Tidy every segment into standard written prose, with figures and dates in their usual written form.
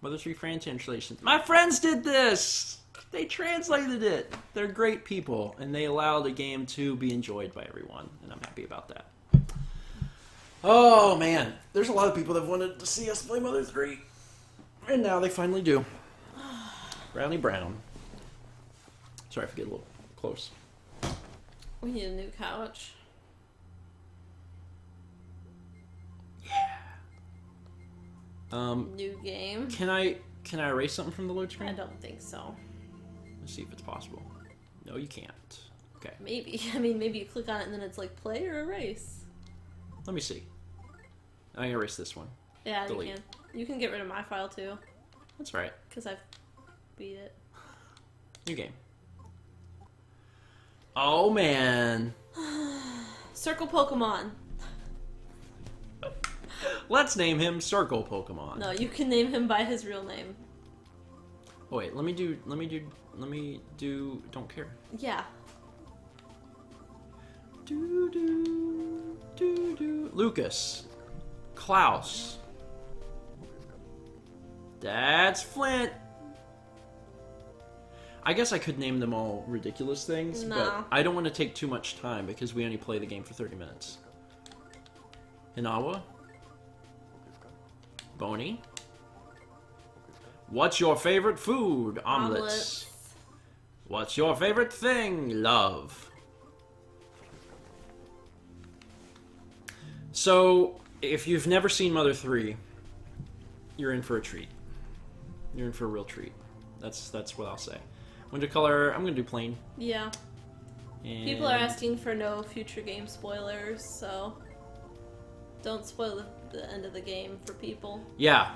Mother 3 fan translations. My friends did this! They translated it. They're great people, and they allow the game to be enjoyed by everyone, and I'm happy about that. Oh, man. There's a lot of people that wanted to see us play Mother 3, and now they finally do. Brownie Brown. Sorry if I get a little close. We need a new couch. New game. Can I erase something from the load screen? I don't think so. Let's see if it's possible. No, you can't. Okay. Maybe. I mean, maybe you click on it and then it's like play or erase. Let me see. I can erase this one. Yeah, Delete. you can. You can get rid of my file too. That's right. Because I've beat it. New game. Oh, man. Circle Pokemon. Let's name him Circle Pokemon. No, you can name him by his real name. Oh, wait, let me do, don't care. Yeah. Lucas. Klaus. That's Flint. I guess I could name them all ridiculous things, No. but I don't want to take too much time because we only play the game for 30 minutes. Hinawa. Boney. What's your favorite food? Omelets. What's your favorite thing? Love. So, if you've never seen Mother 3, you're in for a treat. You're in for a real treat. That's what I'll say. Winter color, I'm going to do plain. Yeah. And People are asking for no future game spoilers, so don't spoil the end of the game for people. Yeah.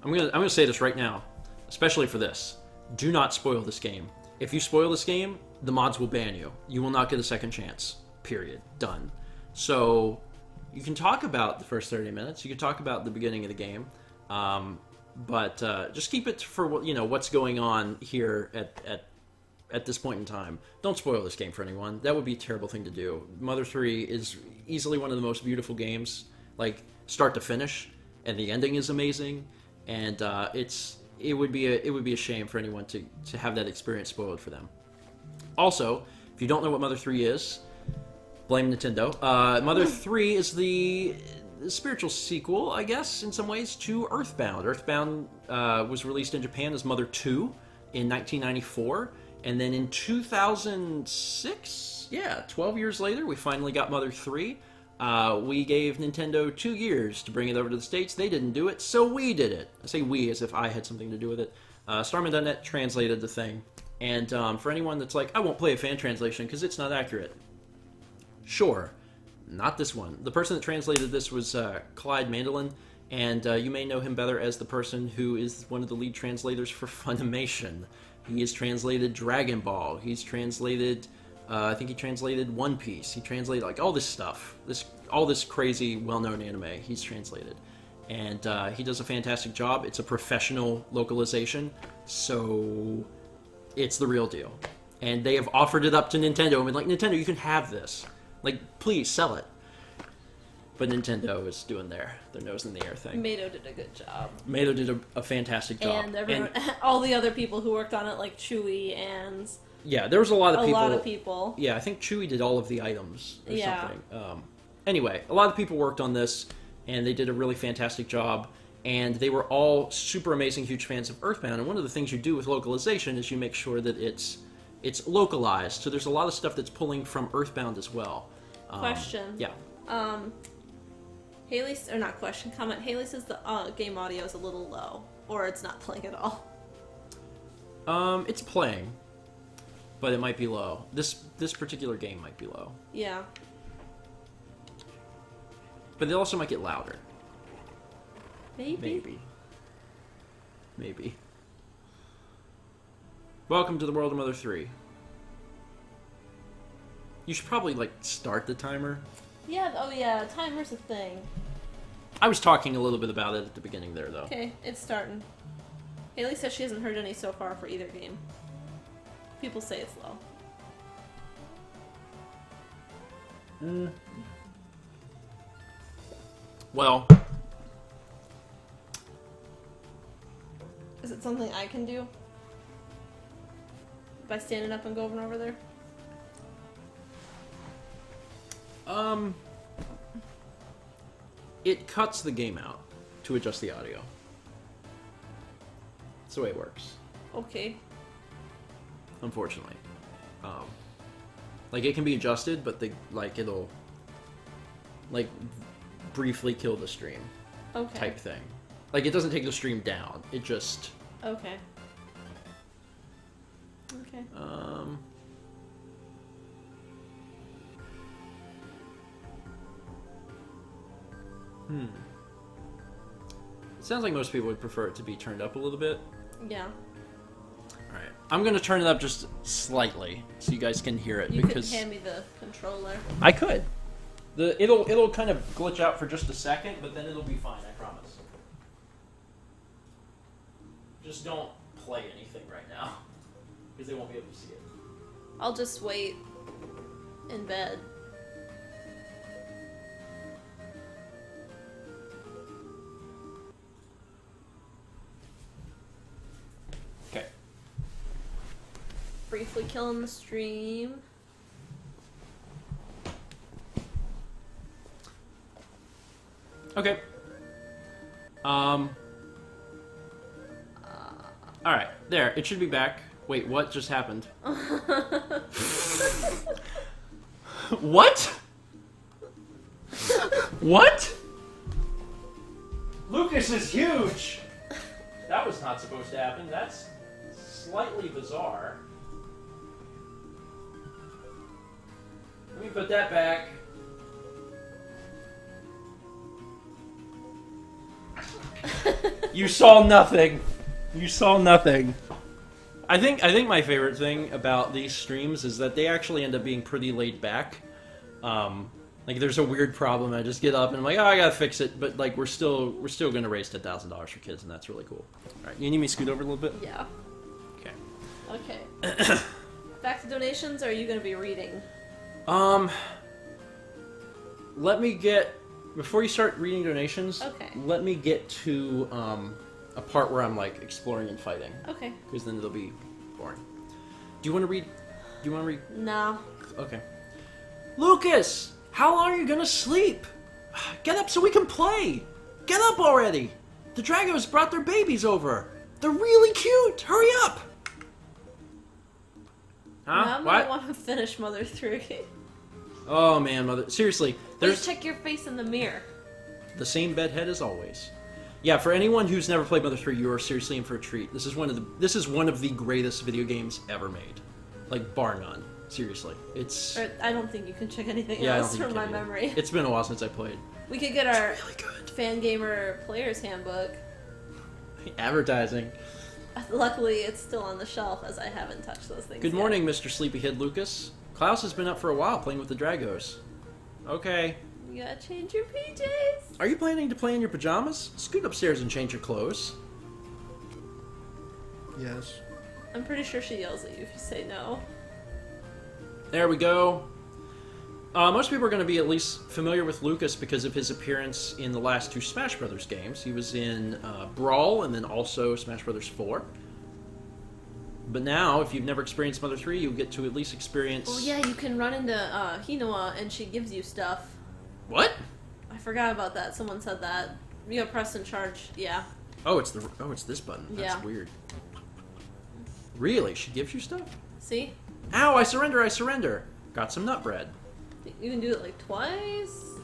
I'm gonna say this right now, especially for this. Do not spoil this game. If you spoil this game, the mods will ban you. You will not get a second chance. Period. Done. So, you can talk about the first 30 minutes. You can talk about the beginning of the game. But just keep it for what's going on here at this point in time. Don't spoil this game for anyone. That would be a terrible thing to do. Mother 3 is easily one of the most beautiful games, like start to finish, and the ending is amazing. And it would be a shame for anyone to have that experience spoiled for them. Also, if you don't know what Mother 3 is, blame Nintendo. Mother 3 is the spiritual sequel, I guess, in some ways, to Earthbound. Earthbound was released in Japan as Mother 2 in 1994, and then in 2006, 12 years later, we finally got Mother 3. We gave Nintendo 2 years to bring it over to the States. They didn't do it, so we did it. I say we as if I had something to do with it. Starman.net translated the thing, and for anyone that's like, I won't play a fan translation because it's not accurate. Sure. Not this one. The person that translated this was Clyde Mandelin, and you may know him better as the person who is one of the lead translators for Funimation. He has translated Dragon Ball. He's translated, I think he translated One Piece. He translated like all this stuff, all this crazy, well-known anime. He's translated, and he does a fantastic job. It's a professional localization, so it's the real deal. And they have offered it up to Nintendo and been like, Nintendo, you can have this. Like, please, sell it. But Nintendo is doing their nose in the air thing. Mado did a good job. Mado did a fantastic job. And everyone, all the other people who worked on it, like Chewy and... Yeah, there was a lot of people. A lot of people. Yeah, I think Chewy did all of the items or Yeah. something. Anyway, a lot of people worked on this, and they did a really fantastic job. And they were all super amazing, huge fans of Earthbound. And one of the things you do with localization is you make sure that it's localized. So there's a lot of stuff that's pulling from Earthbound as well. Question. Yeah. Haley, or not question, comment. Haley says the game audio is a little low, or it's not playing at all. It's playing, but it might be low. This particular game might be low. Yeah. But it also might get louder. Maybe. Maybe. Welcome to the world of Mother 3. You should probably, start the timer. Yeah, oh yeah, timer's a thing. I was talking a little bit about it at the beginning there, though. Okay, it's starting. Haley says she hasn't heard any so far for either game. People say it's low. Well, Is it something I can do? By standing up and going over there? It cuts the game out to adjust the audio. That's the way it works. Okay. Unfortunately. Like, it can be adjusted, but it'll, like, briefly kill the stream. Okay. Type thing. Like, it doesn't take the stream down. It just... Okay. Okay. It sounds like most people would prefer it to be turned up a little bit. Yeah. Alright. I'm gonna turn it up just slightly so you guys can hear it. You because could hand me the controller. I could. It'll kind of glitch out for just a second, but then it'll be fine, I promise. Just don't play anything right now, because they won't be able to see it. I'll just wait in bed. Okay. Briefly killing the stream. Okay. Alright, there. It should be back. Wait, what just happened? What? What? Lucas is huge! That was not supposed to happen. That's slightly bizarre. Let me put that back. You saw nothing. You saw nothing. I think my favorite thing about these streams is that they actually end up being pretty laid back. Like, there's a weird problem, I just get up and I'm like, oh, I gotta fix it, but like we're still gonna raise $10,000 for kids, and that's really cool. All right, you need me to scoot over a little bit? Yeah. Okay. Okay. Back to donations, or are you gonna be reading? Let me get, before you start reading donations, Okay. let me get to a part where I'm like exploring and fighting. Okay. Because then it'll be boring. Do you want to read? No. Okay. Lucas, how long are you gonna sleep? Get up so we can play. Get up already. The Dragos brought their babies over. They're really cute. Hurry up. Huh? Now I'm What? gonna want to finish Mother 3. Oh man, mother. Seriously, there's Please check your face in the mirror. the same bedhead as always. Yeah, for anyone who's never played Mother 3, you are seriously in for a treat. This is one of the greatest video games ever made. Like, bar none. Seriously. It's... Or, I don't think you can check anything Yeah, I don't else think from you my can either. memory. It's been a while since I played. We could get our Really good. Fan Gamer Player's Handbook. Advertising. Luckily, it's still on the shelf, as I haven't touched those things Good yet. morning, Mr. Sleepyhead Lucas. Klaus has been up for a while playing with the Dragos. Okay. You gotta change your PJs. Are you planning to play in your pajamas? Scoot upstairs and change your clothes. Yes. I'm pretty sure she yells at you if you say no. There we go. Most people are going to be at least familiar with Lucas because of his appearance in the last two Smash Brothers games. He was in Brawl and then also Smash Brothers 4. But now, if you've never experienced Mother 3, you'll get to at least experience... Oh yeah, you can run into Hinoa and she gives you stuff. What? I forgot about that. Someone said that. You gotta press and charge. Yeah. Oh, it's this button. That's Yeah. weird. Really? She gives you stuff? See? Ow, I surrender. Got some nut bread. You can do it like twice?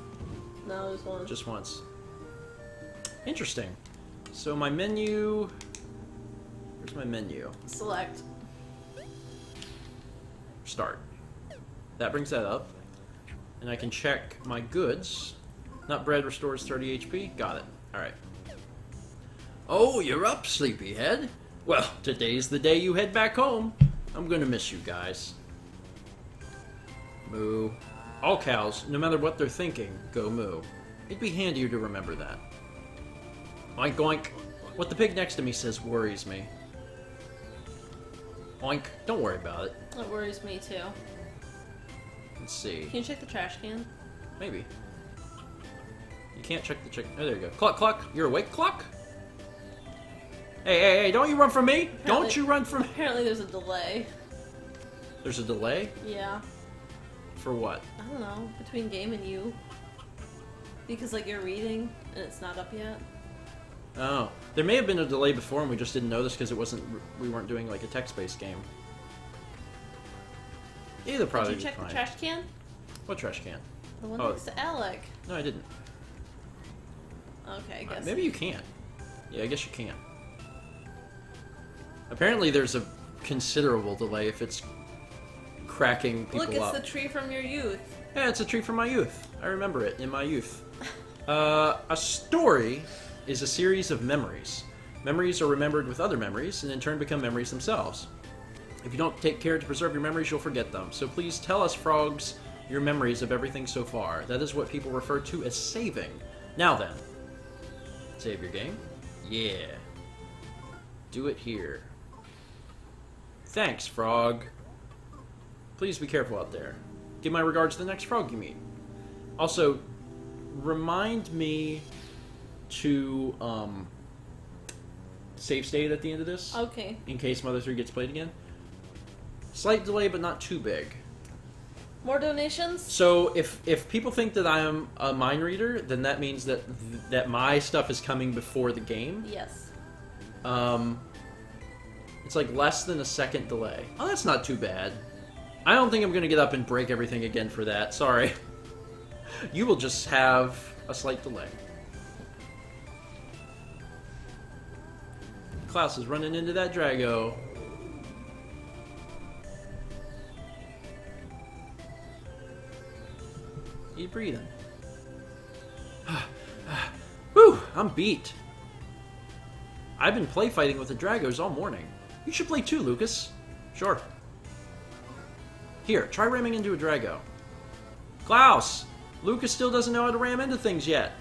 No, there's one. Just once. Interesting. So my menu... Where's my menu? Select. Start. That brings that up. And I can check my goods. Nut bread restores 30 HP. Got it. Alright. Oh, you're up, sleepyhead. Well, today's the day you head back home. I'm gonna miss you guys. Moo. All cows, no matter what they're thinking, go moo. It'd be handier to remember that. Oink oink. What the pig next to me says worries me. Oink. Don't worry about it. That worries me too. Let's see. Can you check the trash can? Maybe. You can't check the chicken. Oh, there you go. Cluck, cluck. You're awake, cluck? Hey, don't you run from me! Don't you run from... Apparently there's a delay. There's a delay? Yeah. For what? I don't know. Between game and you. Because, like, you're reading, and it's not up yet. Oh. There may have been a delay before, and we just didn't know this because we weren't doing, like, a text-based game. Either probably Did you check fine. the trash can? What trash can? The one next to Alec. No, I didn't. Okay, I guess. Maybe you can. Yeah, I guess you can. Apparently there's a considerable delay if it's cracking people up. Look, it's the tree from your youth. Yeah, it's a tree from my youth. I remember it in my youth. A story is a series of memories. Memories are remembered with other memories, and in turn become memories themselves. If you don't take care to preserve your memories, you'll forget them. So please tell us, frogs, your memories of everything so far. That is what people refer to as saving. Now then. Save your game? Yeah. Do it here. Thanks, frog. Please be careful out there. Give my regards to the next frog you meet. Also, remind me to save state at the end of this. Okay. In case Mother 3 gets played again. Slight delay, but not too big. More donations? So if people think that I am a mind reader, then that means that my stuff is coming before the game. Yes. It's like less than a second delay. Oh, that's not too bad. I don't think I'm going to get up and break everything again for that. Sorry. You will just have a slight delay. Klaus is running into that Drago. Keep breathing. Whew, I'm beat. I've been play fighting with the Dragos all morning. You should play too, Lucas. Sure. Here, try ramming into a Drago. Klaus! Lucas still doesn't know how to ram into things yet.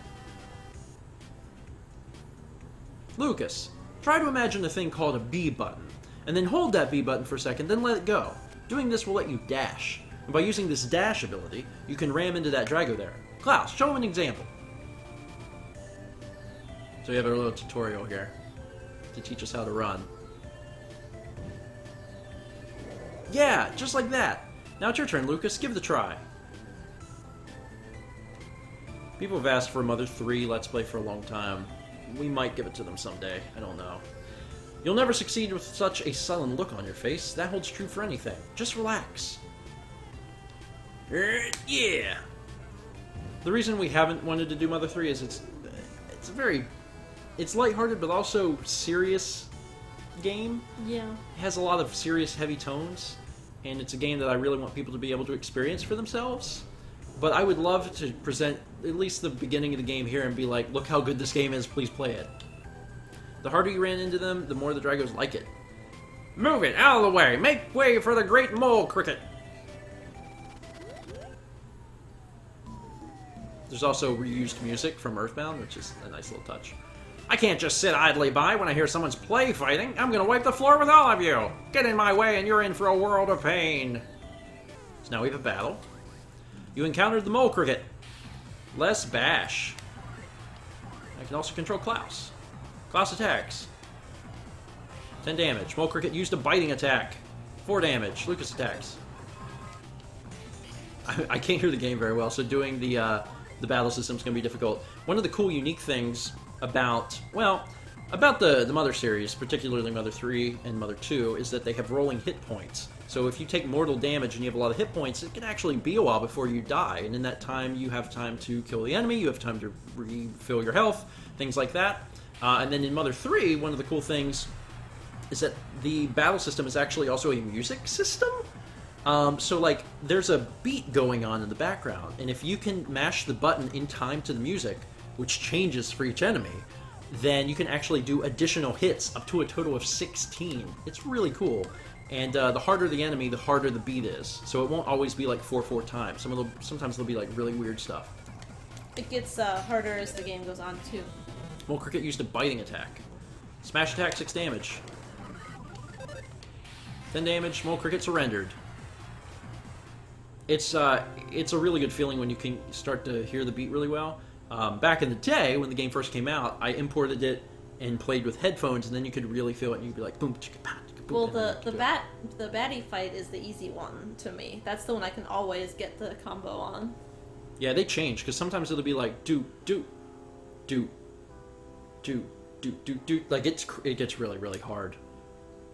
Lucas, try to imagine a thing called a B button, and then hold that B button for a second, then let it go. Doing this will let you dash. And by using this dash ability, you can ram into that Drago there. Klaus, show him an example. So we have a little tutorial here to teach us how to run. Yeah, just like that. Now it's your turn, Lucas. Give it a try. People have asked for Mother 3 Let's Play for a long time. We might give it to them someday. I don't know. You'll never succeed with such a sullen look on your face. That holds true for anything. Just relax. Yeah! The reason we haven't wanted to do Mother 3 is it's lighthearted but also serious game. Yeah. It has a lot of serious, heavy tones, and it's a game that I really want people to be able to experience for themselves. But I would love to present at least the beginning of the game here and be like, look how good this game is, please play it. The harder you ran into them, the more the Dragos like it. Move it out of the way! Make way for the great mole cricket! There's also reused music from Earthbound, which is a nice little touch. I can't just sit idly by when I hear someone's play fighting. I'm gonna wipe the floor with all of you! Get in my way and you're in for a world of pain! So now we have a battle. You encountered the mole cricket. Less bash. I can also control Klaus. Klaus attacks. 10 damage. Mole cricket used a biting attack. 4 damage. Lucas attacks. I can't hear the game very well, so doing the battle system is going to be difficult. One of the cool, unique things about, well, about the Mother series, particularly Mother 3 and Mother 2, is that they have rolling hit points. So if you take mortal damage and you have a lot of hit points, it can actually be a while before you die. And in that time, you have time to kill the enemy, you have time to refill your health, things like that. And then in Mother 3, one of the cool things is that the battle system is actually also a music system. So, like, there's a beat going on in the background, and if you can mash the button in time to the music, which changes for each enemy, then you can actually do additional hits up to a total of 16. It's really cool. And the harder the enemy, the harder the beat is. So it won't always be like 4/4 times. Sometimes there'll be like really weird stuff. It gets harder as the game goes on, too. Mole cricket used a biting attack. Smash attack, 6 damage. 10 damage, Mole cricket surrendered. It's a really good feeling when you can start to hear the beat really well. Back in the day, when the game first came out, I imported it and played with headphones, and then you could really feel it, and you'd be like, boom, chicka, pa, chicka, boom. Well, and then you could do it. the baddie fight is the easy one to me. That's the one I can always get the combo on. Yeah, they change, because sometimes it'll be like, do. Like, it gets really, really hard.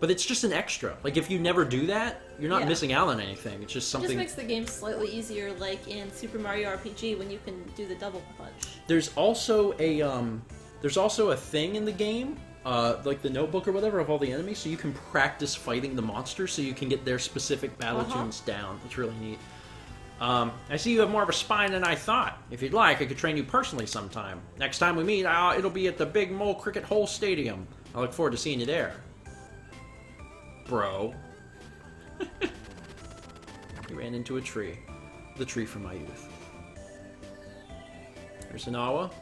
But it's just an extra. Like, if you never do that, you're not missing out on anything. It's just something... It just makes the game slightly easier, like in Super Mario RPG, when you can do the double punch. There's also a thing in the game, like the notebook or whatever, of all the enemies, so you can practice fighting the monsters, so you can get their specific battle tunes down. It's really neat. I see you have more of a spine than I thought. If you'd like, I could train you personally sometime. Next time we meet, it'll be at the Big Mole Cricket Hole Stadium. I look forward to seeing you there. Bro. He ran into a tree. The tree from my youth. There's Hinawa.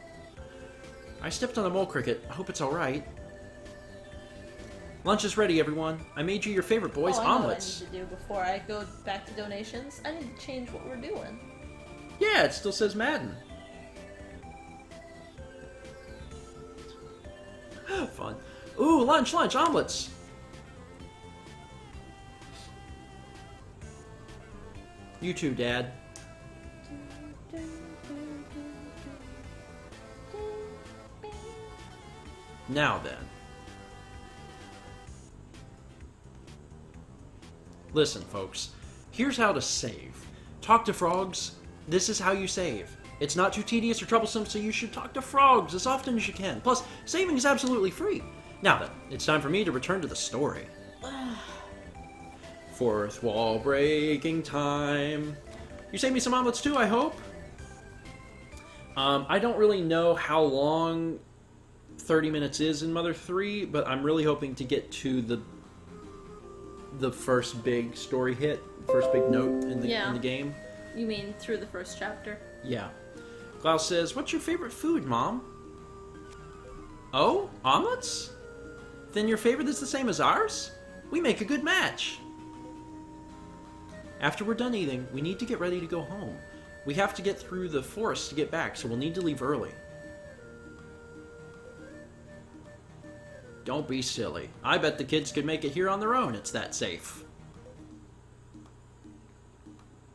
I stepped on the mole cricket. I hope it's alright. Lunch is ready, everyone. I made you your favorite boys' omelets. I know what I need to do before I go back to donations. I need to change what we're doing. Yeah, it still says Madden. Fun. Ooh, lunch, omelets. You too, Dad. Now then. Listen, folks. Here's how to save. Talk to frogs. This is how you save. It's not too tedious or troublesome, so you should talk to frogs as often as you can. Plus, saving is absolutely free. Now then, it's time for me to return to the story. Fourth wall breaking time. You saved me some omelets too, I hope? I don't really know how long 30 minutes is in Mother 3, but I'm really hoping to get to the first big story hit, first big note in the game. You mean through the first chapter? Yeah. Klaus says, "What's your favorite food, Mom?" Oh? Omelets? Then your favorite is the same as ours? We make a good match. After we're done eating, we need to get ready to go home. We have to get through the forest to get back, so we'll need to leave early. Don't be silly. I bet the kids could make it here on their own. It's that safe.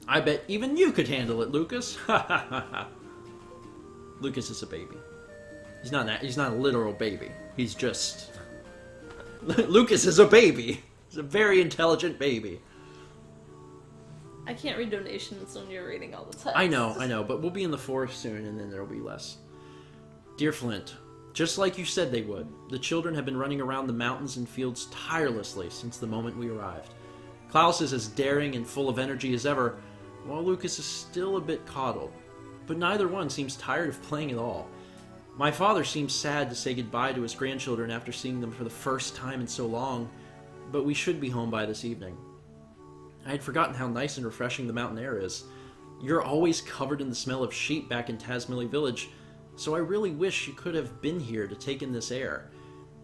I bet even you could handle it, Lucas. Ha ha ha ha. Lucas is a baby. He's not a literal baby. He's just... Lucas is a baby. He's a very intelligent baby. I can't read donations when you're reading all the text. I know, but we'll be in the forest soon, and then there'll be less. Dear Flint, just like you said they would, the children have been running around the mountains and fields tirelessly since the moment we arrived. Klaus is as daring and full of energy as ever, while Lucas is still a bit coddled. But neither one seems tired of playing at all. My father seems sad to say goodbye to his grandchildren after seeing them for the first time in so long, but we should be home by this evening. I had forgotten how nice and refreshing the mountain air is. You're always covered in the smell of sheep back in Tasmilly Village, so I really wish you could have been here to take in this air.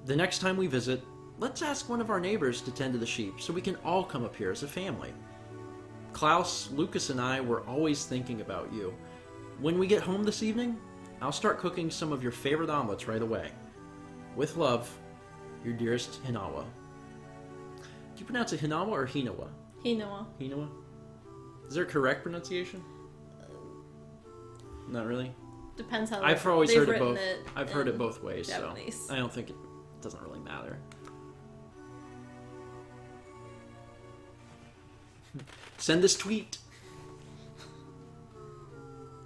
The next time we visit, let's ask one of our neighbors to tend to the sheep so we can all come up here as a family. Klaus, Lucas, and I were always thinking about you. When we get home this evening, I'll start cooking some of your favorite omelets right away. With love, your dearest Hinawa. Do you pronounce it Hinawa or Hinawa? Hinawa. Hinawa? Is there a correct pronunciation? Not really. Depends how I've always heard it both. It I've heard it both ways, Japanese. So I don't think it doesn't really matter. Send this tweet.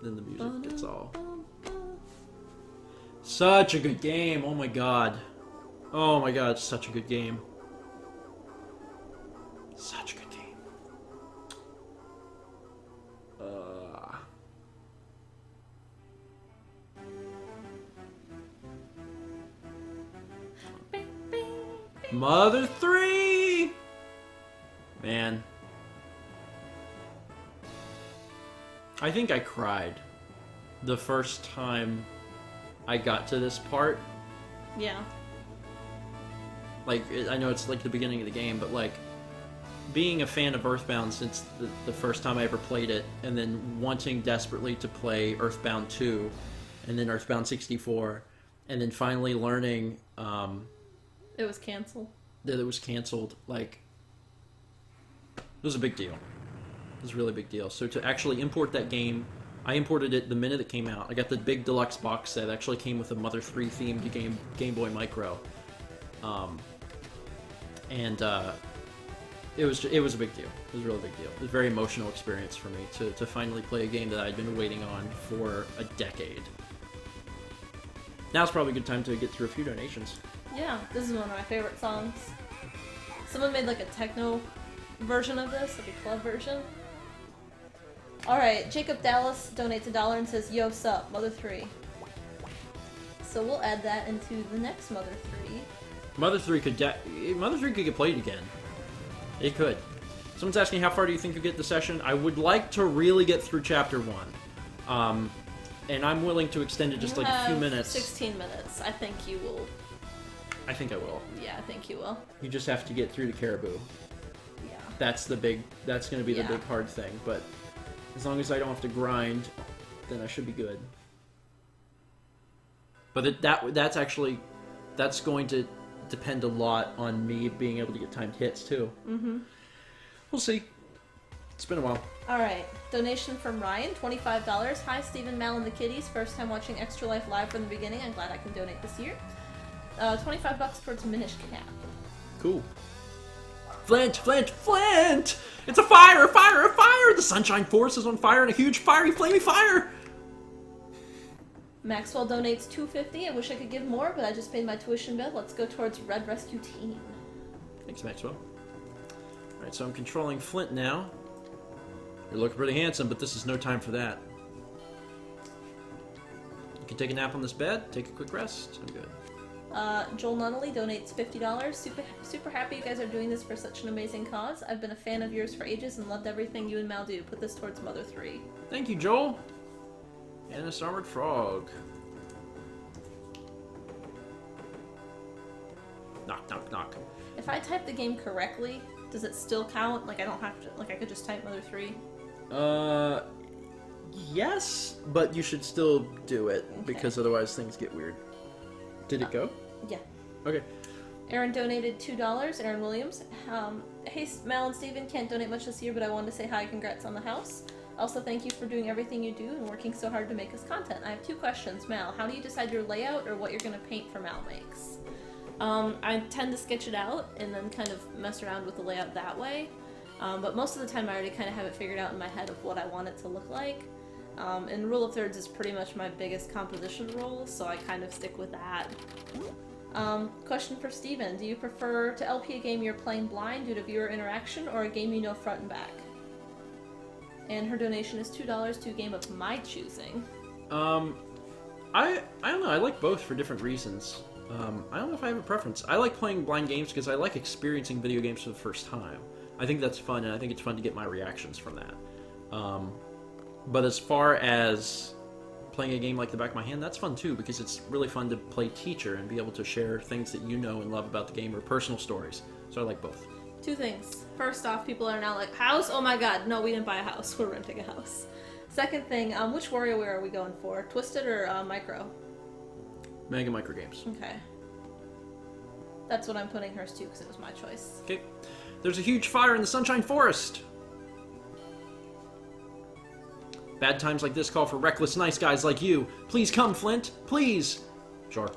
Then the music gets all. Such a good game. Oh my god. Oh my god, such a good game. Such a good game. Mother 3! Man. I think I cried the first time I got to this part. Yeah. Like, I know it's like the beginning of the game, but like, being a fan of Earthbound since the first time I ever played it, and then wanting desperately to play Earthbound 2, and then Earthbound 64, and then finally learning It was canceled. That it was canceled. Like, it was a big deal. It was a really big deal. So to actually import that game, I imported it the minute it came out. I got the big deluxe box set. It actually came with a Mother 3 themed Game Boy Micro. It was a big deal. It was a really big deal. It was a very emotional experience for me to finally play a game that I'd been waiting on for a decade. Now's probably a good time to get through a few donations. Yeah, this is one of my favorite songs. Someone made like a techno version of this, like a club version. Alright, Jacob Dallas donates $1 and says, "Yo, sup, Mother 3." So we'll add that into the next Mother 3. Mother 3 could get played again. It could. Someone's asking how far do you think you'll get the session? I would like to really get through Chapter 1. And I'm willing to extend it just like a few minutes. 16 minutes. I think you will. I think I will. Yeah, I think you will. You just have to get through the Caribou. Yeah. That's going to be the big hard thing. But as long as I don't have to grind, then I should be good. But that's going to depend a lot on me being able to get timed hits too. Mm-hmm. We'll see. It's been a while. Alright, donation from Ryan, $25. "Hi, Stephen, Mal, and the kiddies. First time watching Extra Life live from the beginning. I'm glad I can donate this year. $25 towards Minish Cap." Cool. Flint! It's a fire! A fire! The Sunshine Forest is on fire in a huge fiery, flamey fire! Maxwell donates $2.50. "I wish I could give more, but I just paid my tuition bill. Let's go towards Red Rescue Team." Thanks, Maxwell. Alright, so I'm controlling Flint now. You're looking pretty handsome, but this is no time for that. You can take a nap on this bed, take a quick rest. I'm good. Joel Nunnally donates $50. Super happy you guys are doing this for such an amazing cause. I've been a fan of yours for ages and loved everything you and Mal do. Put this towards Mother 3. Thank you, Joel. And this armored frog. Knock, knock, knock. If I type the game correctly, does it still count? Like, I don't have to, like, I could just type Mother 3? Yes, but you should still do it, because otherwise things get weird. Did it go? Yeah. Okay. Aaron donated $2. Aaron Williams. "Hey, Mal and Steven, can't donate much this year, but I wanted to say hi, congrats on the house. Also, thank you for doing everything you do and working so hard to make us content. I have 2 questions. Mal, how do you decide your layout or what you're going to paint for Mal Makes?" I tend to sketch it out and then kind of mess around with the layout that way. But most of the time I already kind of have it figured out in my head of what I want it to look like. And Rule of Thirds is pretty much my biggest composition rule, so I kind of stick with that. Question for Steven. Do you prefer to LP a game you're playing blind due to viewer interaction or a game you know front and back? And her donation is $2 to a game of my choosing. I don't know. I like both for different reasons. I don't know if I have a preference. I like playing blind games because I like experiencing video games for the first time. I think that's fun, and I think it's fun to get my reactions from that. But as far as playing a game like the back of my hand, that's fun too, because it's really fun to play teacher and be able to share things that you know and love about the game or personal stories. So I like both. 2 things. First off, people are now like, house? Oh my god, no, we didn't buy a house. We're renting a house. Second thing, which WarioWare are we going for? Twisted or Micro? Mega Micro Games. Okay. That's what I'm putting hers to, because it was my choice. Okay. There's a huge fire in the Sunshine Forest! Bad times like this call for reckless nice guys like you. Please come, Flint. Please. Sure.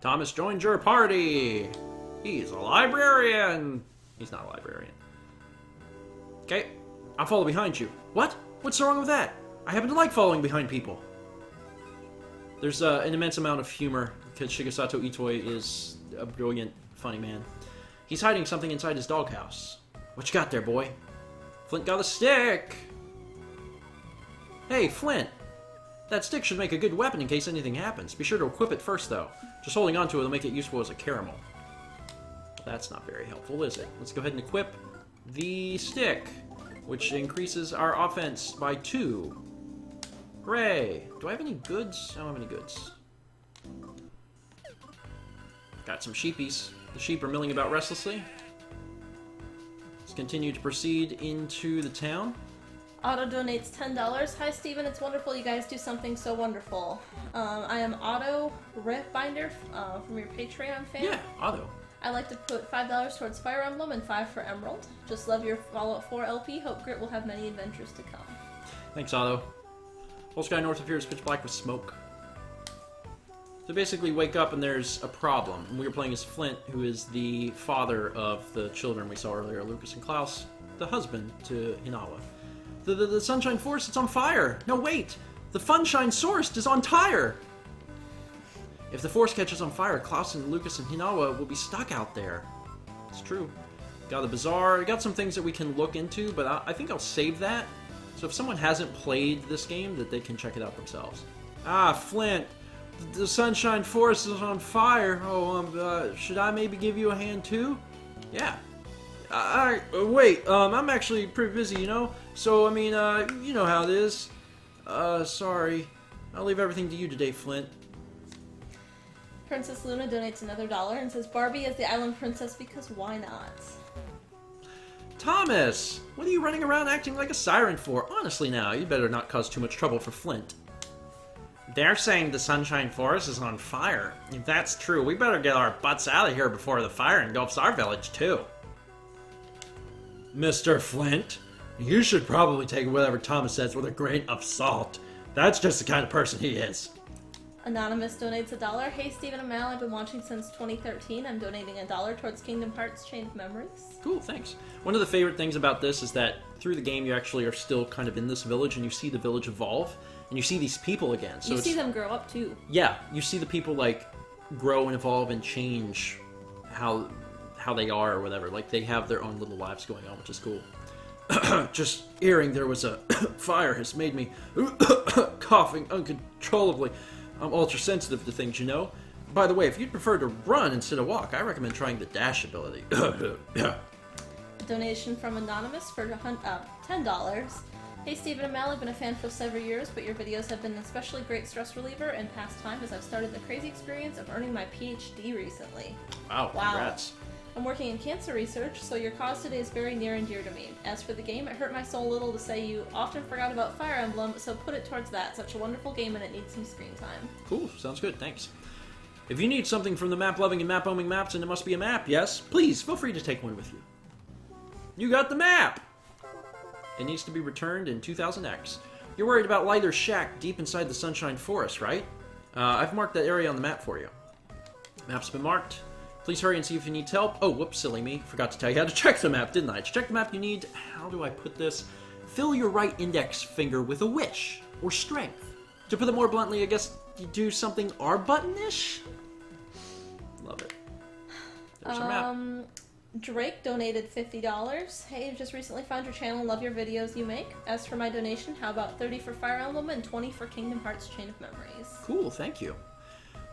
Thomas joined your party. He's a librarian. He's not a librarian. Okay. I'll follow behind you. What? What's wrong with that? I happen to like following behind people. There's an immense amount of humor because Shigesato Itoi is a brilliant, funny man. He's hiding something inside his doghouse. What you got there, boy? Flint got a stick! Hey, Flint! That stick should make a good weapon in case anything happens. Be sure to equip it first, though. Just holding onto it will make it useful as a caramel. That's not very helpful, is it? Let's go ahead and equip the stick, which increases our offense by 2. Hooray! Do I have any goods? I don't have any goods. Got some sheepies. The sheep are milling about restlessly. Let's continue to proceed into the town. Otto donates $10. Hi, Steven. It's wonderful you guys do something so wonderful. I am Otto Ripbinder from your Patreon fan. Yeah, Otto. I like to put $5 towards Fire Emblem and $5 for Emerald. Just love your Fallout 4 LP. Hope Grit will have many adventures to come. Thanks, Otto. Whole sky north of here is pitch black with smoke. So basically, wake up and there's a problem. And we were playing as Flint, who is the father of the children we saw earlier, Lucas and Klaus, the husband to Hinawa. The Sunshine Forest, it's on fire! No, wait! The Funshine Source is on tire! If the forest catches on fire, Klaus and Lucas and Hinawa will be stuck out there. It's true. Got the bazaar, got some things that we can look into, but I think I'll save that. So if someone hasn't played this game, that they can check it out themselves. Ah, Flint! The Sunshine Forest is on fire. Oh, should I maybe give you a hand too? Yeah. Wait, I'm actually pretty busy, you know? So, I mean, you know how it is. Sorry. I'll leave everything to you today, Flint. Princess Luna donates another $1 and says Barbie is the island princess because why not? Thomas! What are you running around acting like a siren for? Honestly now, you better not cause too much trouble for Flint. They're saying the Sunshine Forest is on fire. If that's true, we better get our butts out of here before the fire engulfs our village, too. Mr. Flint, you should probably take whatever Thomas says with a grain of salt. That's just the kind of person he is. Anonymous donates $1. Hey, Stephen and Mal, I've been watching since 2013. I'm donating $1 towards Kingdom Hearts Chain of Memories. Cool, thanks. One of the favorite things about this is that through the game you actually are still kind of in this village and you see the village evolve and you see these people again. So you see them grow up too. Yeah, you see the people like grow and evolve and change how they are or whatever. Like they have their own little lives going on, which is cool. Just hearing there was a fire has made me coughing uncontrollably. I'm ultra sensitive to things, you know. By the way, if you'd prefer to run instead of walk, I recommend trying the dash ability. A donation from Anonymous for $10. Hey Stephen and Mal, I've been a fan for several years, but your videos have been an especially great stress reliever and pastime as I've started the crazy experience of earning my PhD recently. Wow, congrats. I'm working in cancer research, so your cause today is very near and dear to me. As for the game, it hurt my soul a little to say you often forgot about Fire Emblem, so put it towards that. Such a wonderful game and it needs some screen time. Cool, sounds good, thanks. If you need something from the map-loving and map-owning maps, and it must be a map, yes, please, feel free to take one with you. You got the map! It needs to be returned in 2000X. You're worried about Lyther's shack deep inside the Sunshine Forest, right? I've marked that area on the map for you. Map's been marked. Please hurry and see if you need help. Oh, whoops, silly me. Forgot to tell you how to check the map, didn't I? To check the map, you need... How do I put this? Fill your right index finger with a wish, or strength. To put it more bluntly, I guess you do something R-button-ish? Love it. There's our map. Drake donated $50. Hey, I've just recently found your channel and love your videos you make. As for my donation, how about 30 for Fire Emblem and 20 for Kingdom Hearts Chain of Memories? Cool, thank you.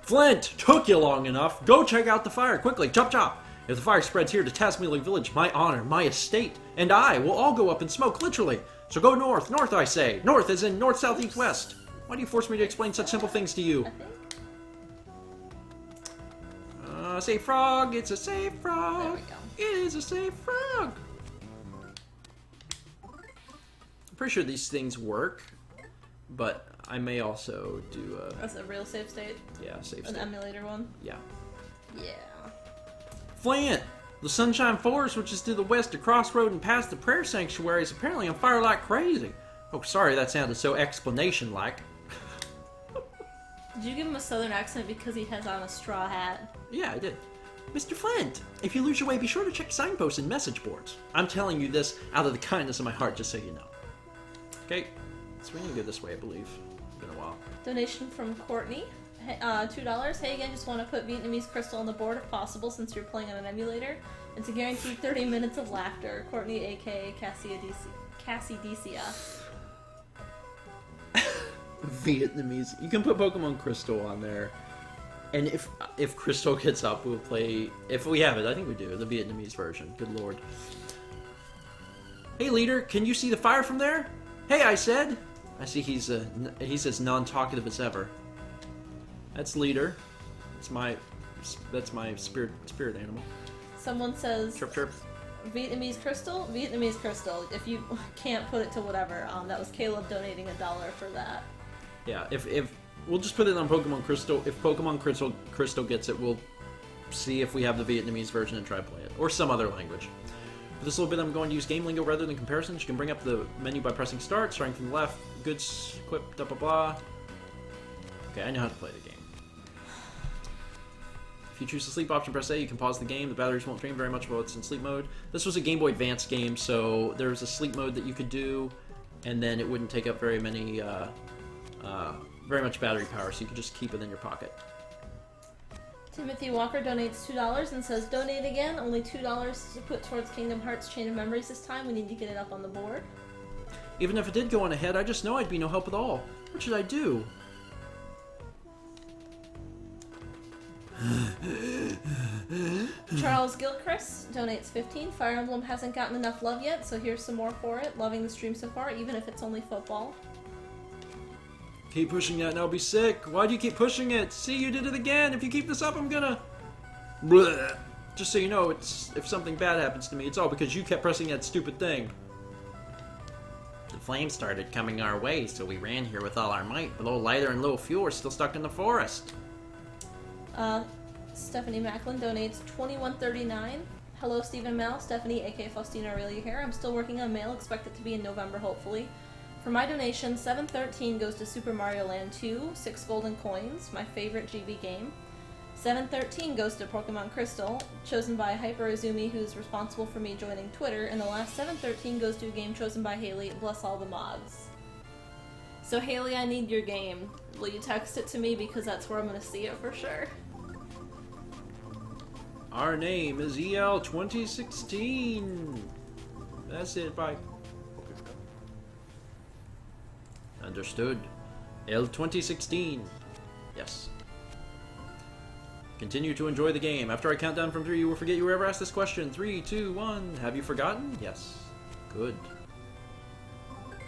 Flint, took you long enough. Go check out the fire, quickly, chop chop. If the fire spreads here to Tasmilling Village, my honor, my estate, and I will all go up in smoke, literally. So go north, north I say. North as in north, south, east, west. Why do you force me to explain such simple things to you? Safe frog, it's a safe frog. There we go. It is a safe frog. I'm pretty sure these things work, but I may also do a... That's a real save state? Yeah, save An state. emulator one? Yeah. Yeah. Flint! The Sunshine Forest, which is to the west of Crossroad and past the prayer sanctuary, is apparently on fire like crazy. Oh, sorry, that sounded so explanation-like. Did you give him a southern accent because he has on a straw hat? Yeah, I did. Mr. Flint, if you lose your way, be sure to check signposts and message boards. I'm telling you this out of the kindness of my heart, just so you know. Okay, so we're gonna go this way, I believe. It's been a while. Donation from Courtney. $2. Hey again, just want to put Vietnamese Crystal on the board if possible since you're playing on an emulator. It's a guaranteed 30 minutes of laughter. Courtney, aka Cassidicia. Vietnamese. You can put Pokemon Crystal on there. And if Crystal gets up, we'll play... If we have it, I think we do. The Vietnamese version. Good lord. Hey, leader, can you see the fire from there? Hey, I said. I see he's as non-talkative as ever. That's leader. That's my spirit animal. Someone says... Chirp, chirp. Vietnamese Crystal? Vietnamese Crystal. If you can't put it to whatever, that was Caleb donating $1 for that. Yeah, if we'll just put it on Pokemon Crystal. If Pokemon Crystal gets it, we'll see if we have the Vietnamese version and try to play it. Or some other language. For this little bit, I'm going to use game lingo rather than comparisons. You can bring up the menu by pressing start, starting from the left. Goods, equip, blah blah blah. Okay, I know how to play the game. If you choose the sleep option, press A, you can pause the game. The batteries won't drain very much while it's in sleep mode. This was a Game Boy Advance game, so there was a sleep mode that you could do, and then it wouldn't take up very much battery power, so you could just keep it in your pocket. Timothy Walker donates $2 and says, donate again. Only $2 to put towards Kingdom Hearts Chain of Memories this time. We need to get it up on the board. Even if it did go on ahead, I just know I'd be no help at all. What should I do? Charles Gilchrist donates 15. Fire Emblem hasn't gotten enough love yet, so here's some more for it. Loving the stream so far, even if it's only football. Keep pushing that and I'll be sick. Why do you keep pushing it? See, you did it again. If you keep this up, I'm gonna... Blech. Just so you know, if something bad happens to me, it's all because you kept pressing that stupid thing. The flames started coming our way, so we ran here with all our might. But little lighter and little fuel are still stuck in the forest. Stephanie Macklin donates $21.39. Hello, Stephen Mal. Stephanie, aka Faustina Aurelia here. I'm still working on mail. Expect it to be in November, hopefully. For my donation, $7.13 goes to Super Mario Land 2, 6 golden coins, my favorite GB game. $7.13 goes to Pokemon Crystal, chosen by Hyper Azumi, who's responsible for me joining Twitter, and the last $7.13 goes to a game chosen by Haley, bless all the mods. So Haley, I need your game. Will you text it to me, because that's where I'm going to see it for sure. Our name is EL 2016. That's it, bye. Understood. L 2016. Yes. Continue to enjoy the game. After I count down from 3, you will forget you ever asked this question. 3, 2, 1. Have you forgotten? Yes. Good.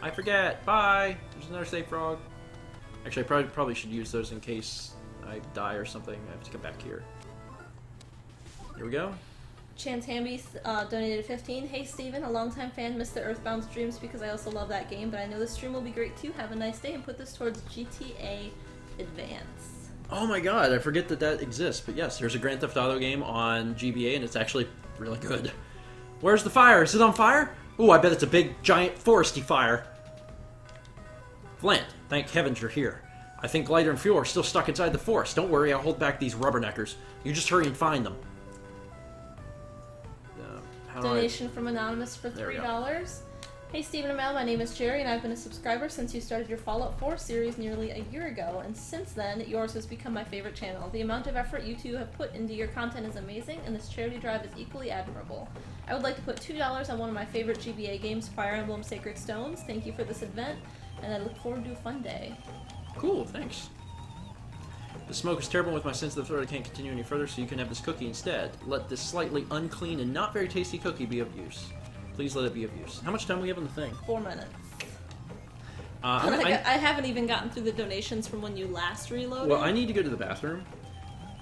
I forget. Bye. There's another safe frog. Actually, I probably should use those in case I die or something. I have to come back here. Here we go. Chance Hamby donated 15. Hey Steven, a longtime fan, missed the Earthbound streams because I also love that game, but I know the stream will be great too. Have a nice day and put this towards GTA Advance. Oh my god, I forget that exists. But yes, there's a Grand Theft Auto game on GBA and it's actually really good. Where's the fire? Is it on fire? Ooh, I bet it's a big, giant, foresty fire. Flint, thank heavens you're here. I think Glider and Fuel are still stuck inside the forest. Don't worry, I'll hold back these rubberneckers. You just hurry and find them. Donation from Anonymous for $3. Hey Stephen and Mel, my name is Jerry and I've been a subscriber since you started your Fallout 4 series nearly a year ago, and since then, yours has become my favorite channel. The amount of effort you two have put into your content is amazing, and this charity drive is equally admirable. I would like to put $2 on one of my favorite GBA games, Fire Emblem Sacred Stones. Thank you for this event, and I look forward to a fun day. Cool, thanks. The smoke is terrible with my sense of the throat. I can't continue any further, so you can have this cookie instead. Let this slightly unclean and not very tasty cookie be of use. Please let it be of use. How much time do we have on the thing? 4 minutes. I haven't even gotten through the donations from when you last reloaded. Well, I need to go to the bathroom.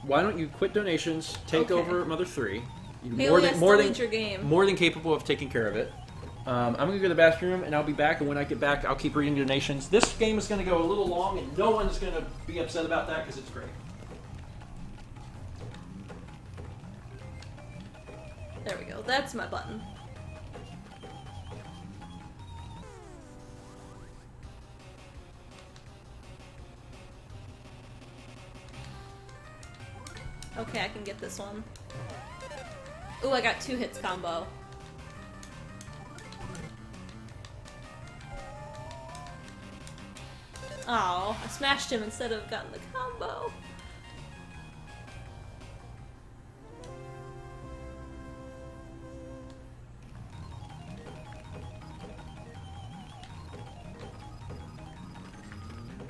Why don't you quit donations, take over Mother 3. You're more than capable of taking care of it. I'm going to go to the bathroom, and I'll be back, and when I get back, I'll keep reading donations. This game is going to go a little long, and no one's going to be upset about that, because it's great. There we go. That's my button. Okay, I can get this one. Ooh, I got 2 hits combo. Oh, I smashed him instead of gotten the combo.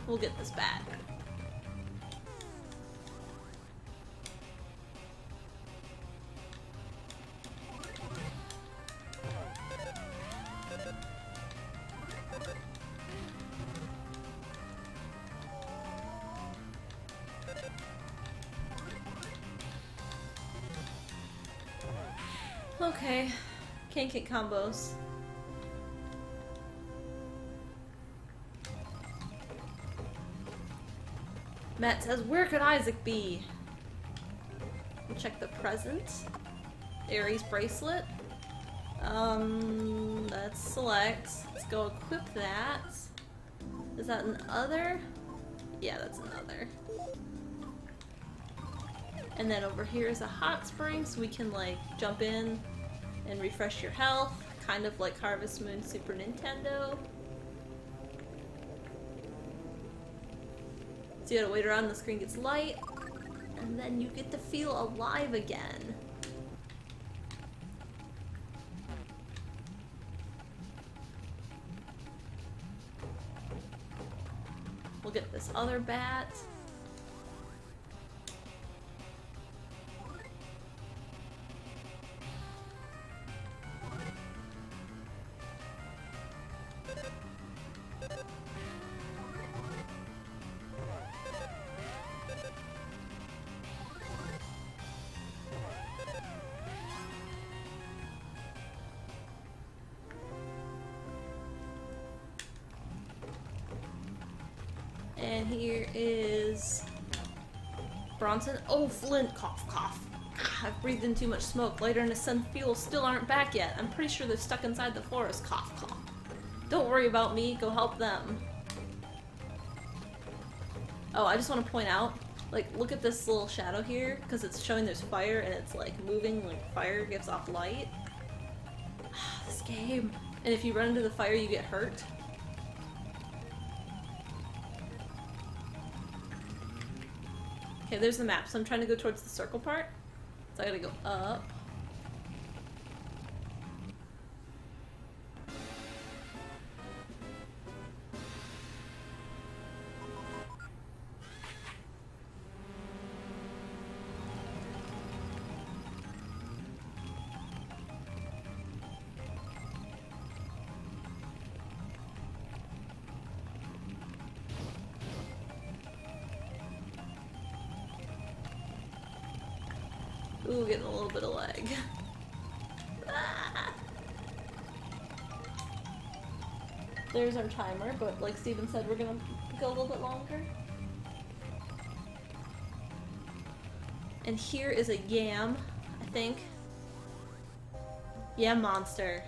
We'll get this back. Okay, Can't get combos. Matt says, where could Isaac be? We'll check the present. Ares bracelet. Let's select. Let's go equip that. Is that an other? Yeah, that's an other. And then over here is a hot spring, so we can like jump in and refresh your health, kind of like Harvest Moon Super Nintendo. So you gotta wait around, the screen gets light, and then you get to feel alive again. We'll get this other bat. And here is Bronson. Oh, Flint, cough, cough. I've breathed in too much smoke. Lighter and his son fuel still aren't back yet. I'm pretty sure they're stuck inside the forest. Cough, cough. Don't worry about me. Go help them. Oh, I just want to point out, like, look at this little shadow here, because it's showing there's fire and it's like moving, like fire gives off light. This game. And if you run into the fire, you get hurt. Okay, there's the map, so I'm trying to go towards the circle part. So I gotta go up. Ooh, getting a little bit of lag. Ah! There's our timer, but like Steven said, we're gonna go a little bit longer. And here is a yam, I think. Yam monster.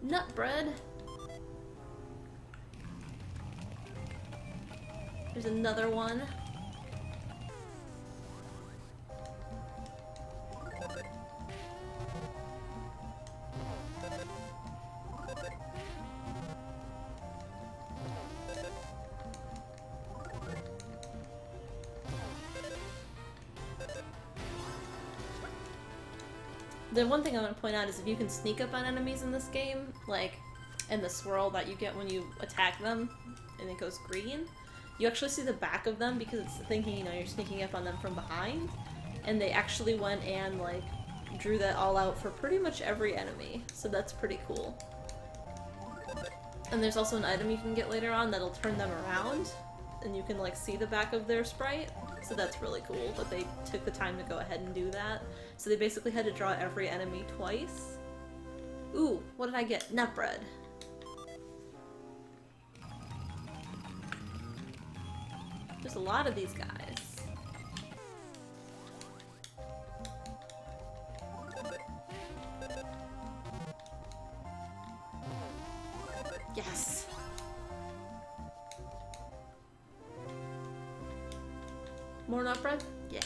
Nut bread. There's another one. The one thing I want to point out is if you can sneak up on enemies in this game, like, and the swirl that you get when you attack them, and it goes green, you actually see the back of them because it's thinking, you know, you're sneaking up on them from behind, and they actually went and, like, drew that all out for pretty much every enemy, so that's pretty cool. And there's also an item you can get later on that'll turn them around, and you can, like, see the back of their sprite. So that's really cool that they took the time to go ahead and do that. So they basically had to draw every enemy twice. Ooh, what did I get? Nut bread. There's a lot of these guys. Yes! More nut bread? Yeah.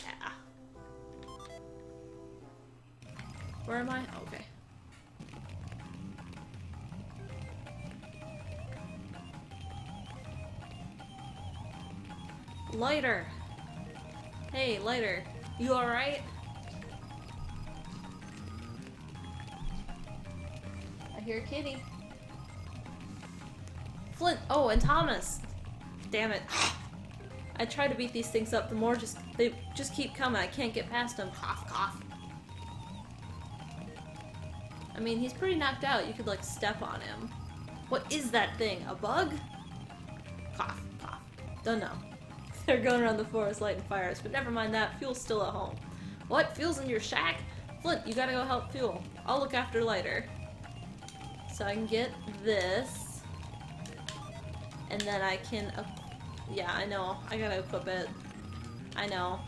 Where am I? Okay. Lighter! Hey, Lighter. You alright? I hear a kitty. Flint! Oh, and Thomas! Damn it. I try to beat these things up, the more they just keep coming. I can't get past them. Cough, cough. I mean, he's pretty knocked out. You could, like, step on him. What is that thing? A bug? Cough, cough. Don't know. They're going around the forest lighting fires, but never mind that. Fuel's still at home. What? Fuel's in your shack? Flint, you gotta go help Fuel. I'll look after Lighter. So I can get this. And then I can... yeah, I know. I gotta equip it. I know.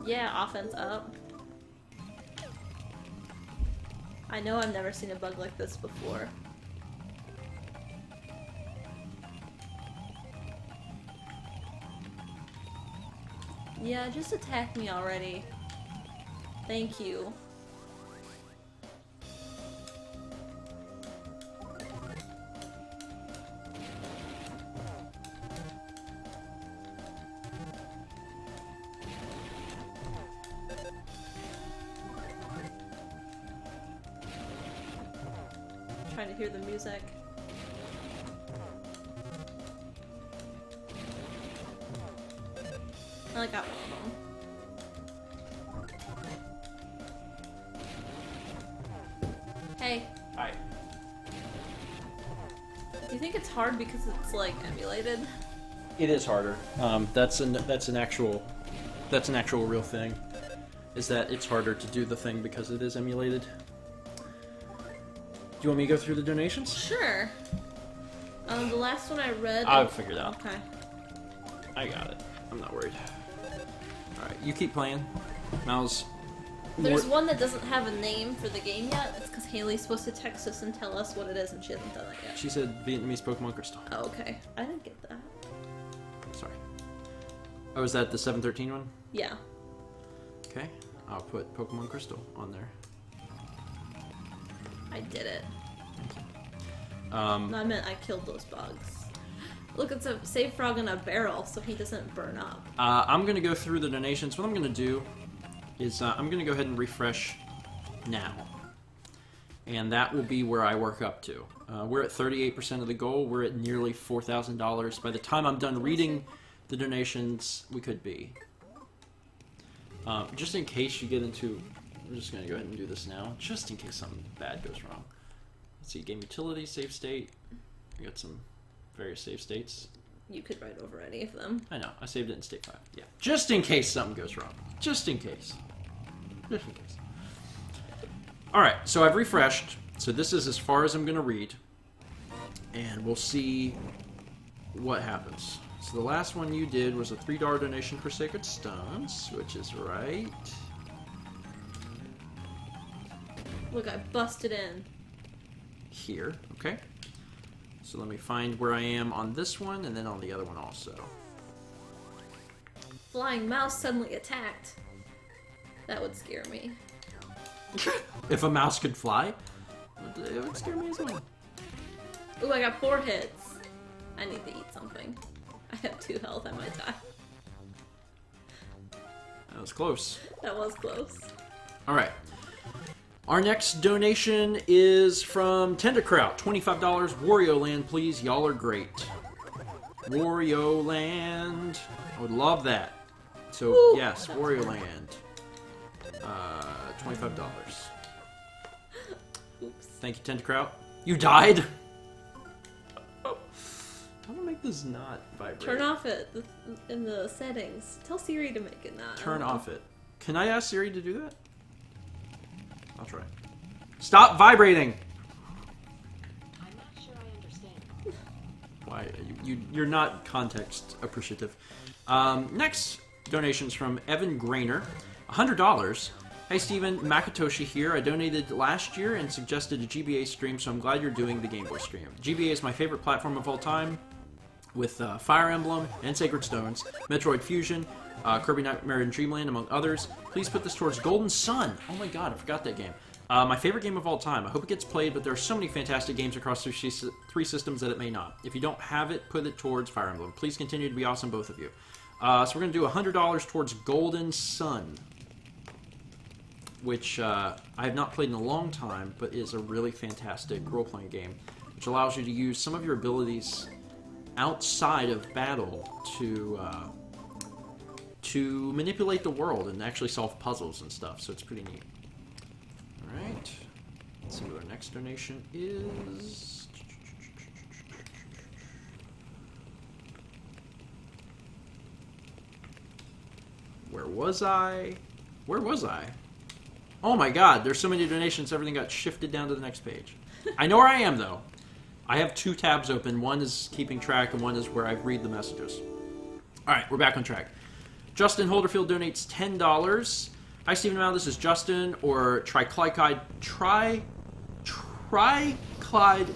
Yeah, offense up. I know I've never seen a bug like this before. Yeah, just attack me already. Thank you. Trying to hear the music. I got one of them. Hey. Hi. Do you think it's hard because it's like emulated? It is harder. That's an actual real thing. Is that it's harder to do the thing because it is emulated. Do you want me to go through the donations? Sure. The last one I read... I'll figure it out. Okay. I got it. I'm not worried. Alright, you keep playing. Mal's... There's one that doesn't have a name for the game yet. It's because Haley's supposed to text us and tell us what it is, and she hasn't done that yet. She said Vietnamese Pokemon Crystal. Oh, okay. I didn't get that. Sorry. Oh, is that the 713 one? Yeah. Okay. I'll put Pokemon Crystal on there. I did it. No, I meant I killed those bugs. Look, it's a save frog in a barrel, so he doesn't burn up. I'm going to go through the donations. What I'm going to do is I'm going to go ahead and refresh now. And that will be where I work up to. We're at 38% of the goal. We're at nearly $4,000. By the time I'm done reading the donations, we could be. Just in case you get into... I'm just going to go ahead and do this now, just in case something bad goes wrong. Let's see, game utility, save state. We got some various save states. You could write over any of them. I know, I saved it in state 5. Yeah, just in case something goes wrong. Just in case. Just in case. Alright, so I've refreshed. So this is as far as I'm going to read. And we'll see what happens. So the last one you did was a $3 donation for Sacred Stones, which is right... Look, I busted in. Here, okay. So let me find where I am on this one, and then on the other one also. Flying mouse suddenly attacked. That would scare me. If a mouse could fly, it would scare me as well. Ooh, I got 4 hits. I need to eat something. I have 2 health, I might die. That was close. That was close. Alright. Our next donation is from Tenderkraut. $25. Wario Land, please. Y'all are great. Wario Land. I would love that. So, Woo, yes, Wario Land. $25. Oops. Thank you, Tenderkraut. You died? How do I make this not vibrate? Turn off it in the settings. Tell Siri to make it not. Turn off it. Can I ask Siri to do that? I'll try. Stop vibrating! I'm not sure I understand. Why? You're not context appreciative. Next donation's from Evan Grainer. $100. Hey Steven, Makatoshi here. I donated last year and suggested a GBA stream, so I'm glad you're doing the Game Boy stream. GBA is my favorite platform of all time, with Fire Emblem and Sacred Stones, Metroid Fusion, Kirby Nightmare and Dreamland, among others. Please put this towards Golden Sun. Oh my god, I forgot that game. My favorite game of all time. I hope it gets played, but there are so many fantastic games across 3 systems that it may not. If you don't have it, put it towards Fire Emblem. Please continue to be awesome, both of you. So we're going to do $100 towards Golden Sun, which I have not played in a long time, but is a really fantastic role-playing game, which allows you to use some of your abilities outside of battle to manipulate the world and actually solve puzzles and stuff. So it's pretty neat. All right. Let's see what our next donation is. Where was I? Where was I? Oh my god, there's so many donations, everything got shifted down to the next page. I know where I am, though. I have two tabs open. One is keeping track, and one is where I read the messages. Alright, we're back on track. Justin Holderfield donates $10. Hi, Stephen Mao, this is Justin, or Triclyde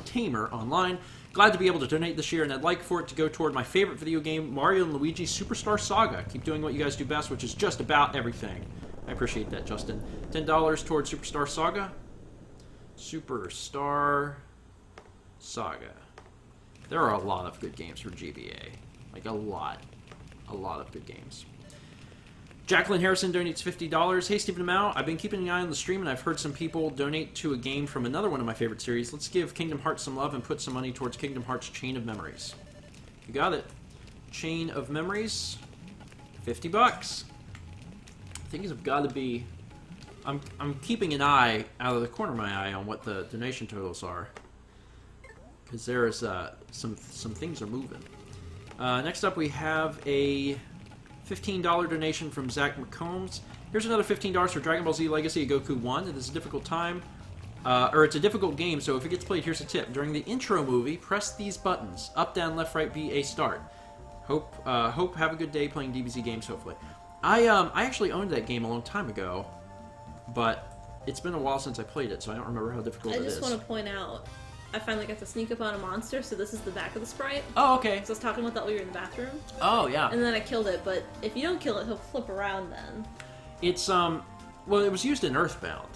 Tamer online. Glad to be able to donate this year, and I'd like for it to go toward my favorite video game, Mario & Luigi Superstar Saga. Keep doing what you guys do best, which is just about everything. I appreciate that, Justin. $10 towards Superstar Saga. Superstar Saga. There are a lot of good games for GBA. Like, a lot. A lot of good games. Jacqueline Harrison donates $50. Hey, Stephen Mao, I've been keeping an eye on the stream, and I've heard some people donate to a game from another one of my favorite series. Let's give Kingdom Hearts some love and put some money towards Kingdom Hearts Chain of Memories. You got it. Chain of Memories, $50. Things have got to be... I'm keeping an eye out of the corner of my eye on what the donation totals are, because there's some things are moving. Next up, we have a $15 donation from Zach McCombs. Here's another $15 for Dragon Ball Z Legacy of Goku 1. It is a difficult time, or it's a difficult game, so if it gets played, here's a tip. During the intro movie, press these buttons. Up, down, left, right, B, A, start. Hope have a good day playing DBZ games, hopefully. I actually owned that game a long time ago, but it's been a while since I played it, so I don't remember how difficult it is. I just want to point out, I finally got to sneak up on a monster, so this is the back of the sprite. Oh, okay. So I was talking about that while you were in the bathroom. Oh, yeah. And then I killed it, but if you don't kill it, he'll flip around then. It's, well, it was used in Earthbound.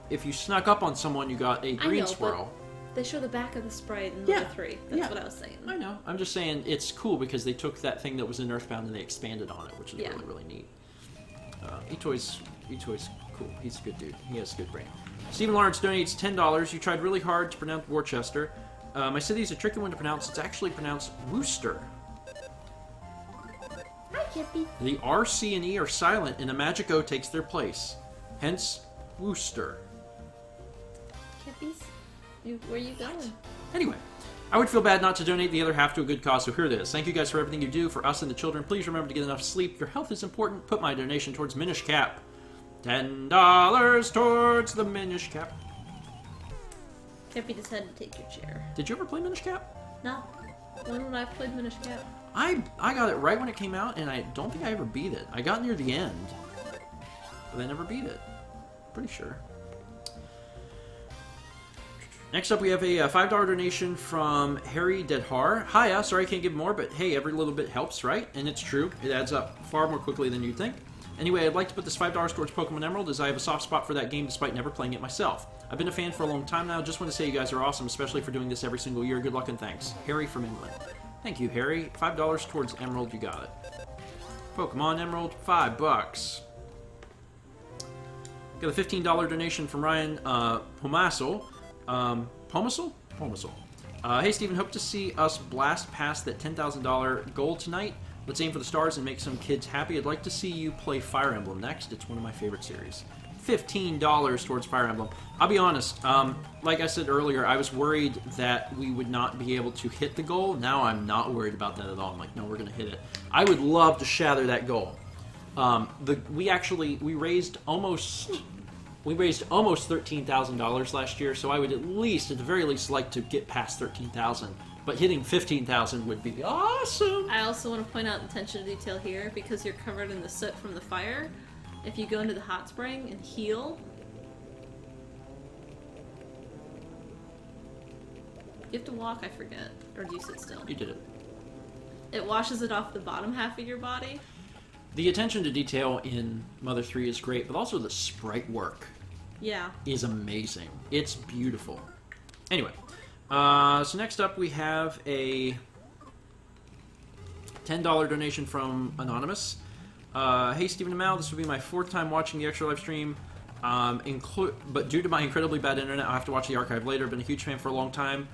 If you snuck up on someone, you got a green squirrel. They show the back of the sprite in Level 3. That's what I was saying. I know. I'm just saying it's cool because they took that thing that was in Earthbound and they expanded on it, which is really, really neat. Itoi's cool. He's a good dude. He has a good brain. Stephen Lawrence donates $10. You tried really hard to pronounce Worcester. My city is a tricky one to pronounce. It's actually pronounced Worcester. Hi, Kippy. The R, C, and E are silent, and a magic O takes their place. Hence, Worcester. Kippies? Where are you going? Anyway, I would feel bad not to donate the other half to a good cause, so here it is. Thank you guys for everything you do for us and the children. Please remember to get enough sleep. Your health is important. Put my donation towards Minish Cap. $10 towards the Minish Cap. Kippy decided to take your chair. Did you ever play Minish Cap? No. When would I have played Minish Cap? I got it right when it came out, and I don't think I ever beat it. I got near the end, but I never beat it. Pretty sure. Next up, we have a $5 donation from Harry Dedhar. Hiya, sorry I can't give more, but hey, every little bit helps, right? And it's true. It adds up far more quickly than you'd think. Anyway, I'd like to put this $5 towards Pokemon Emerald, as I have a soft spot for that game despite never playing it myself. I've been a fan for a long time now. Just want to say you guys are awesome, especially for doing this every single year. Good luck and thanks. Harry from England. Thank you, Harry. $5 towards Emerald, you got it. Pokemon Emerald, $5. Got a $15 donation from Ryan Pomasel. Pomasel? Hey, Stephen, hope to see us blast past that $10,000 goal tonight. Let's aim for the stars and make some kids happy. I'd like to see you play Fire Emblem next. It's one of my favorite series. $15 towards Fire Emblem. I'll be honest, like I said earlier, I was worried that we would not be able to hit the goal. Now I'm not worried about that at all. I'm like, no, we're going to hit it. I would love to shatter that goal. We raised almost $13,000 last year, so I would at the very least, like to get past 13,000. But hitting 15,000 would be awesome. I also want to point out the attention to detail here, because you're covered in the soot from the fire. If you go into the hot spring and heal, you have to walk, I forget. Or do you sit still? You did it. It washes it off the bottom half of your body. The attention to detail in Mother 3 is great, but also the sprite work is amazing. It's beautiful. Anyway, so next up we have a $10 donation from Anonymous. Hey, Stephen and Mal, this will be my 4th time watching the extra live stream. But due to my incredibly bad internet, I'll have to watch the archive later. Been a huge fan for a long time.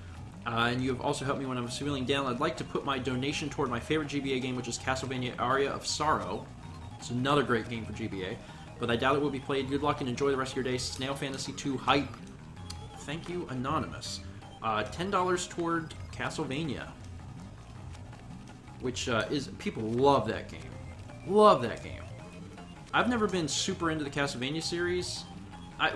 And you have also helped me when I was feeling down. I'd like to put my donation toward my favorite GBA game, which is Castlevania Aria of Sorrow. It's another great game for GBA, but I doubt it will be played. Good luck and enjoy the rest of your day. Snail Fantasy 2 hype. Thank you, Anonymous. $10 toward Castlevania, which is... People love that game. Love that game. I've never been super into the Castlevania series.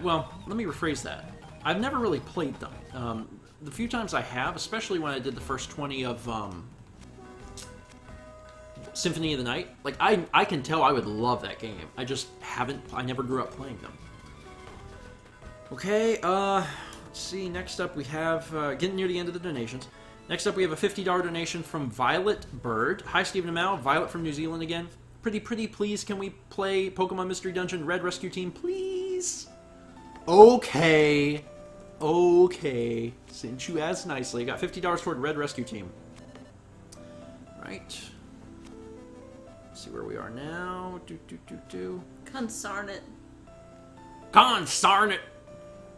Well, let me rephrase that. I've never really played them. The few times I have, especially when I did the first 20 of Symphony of the Night, like, I can tell I would love that game. I just haven't... I never grew up playing them. Okay, let's see. Next up we have... getting near the end of the donations. Next up we have a $50 donation from Violet Bird. Hi, Stephen and Mal. Violet from New Zealand again. Pretty, please, can we play Pokemon Mystery Dungeon Red Rescue Team, please? Okay. Okay. Since you asked nicely. Got $50 toward Red Rescue Team. Right. Let's see where we are now. Consarn it. Consarn it!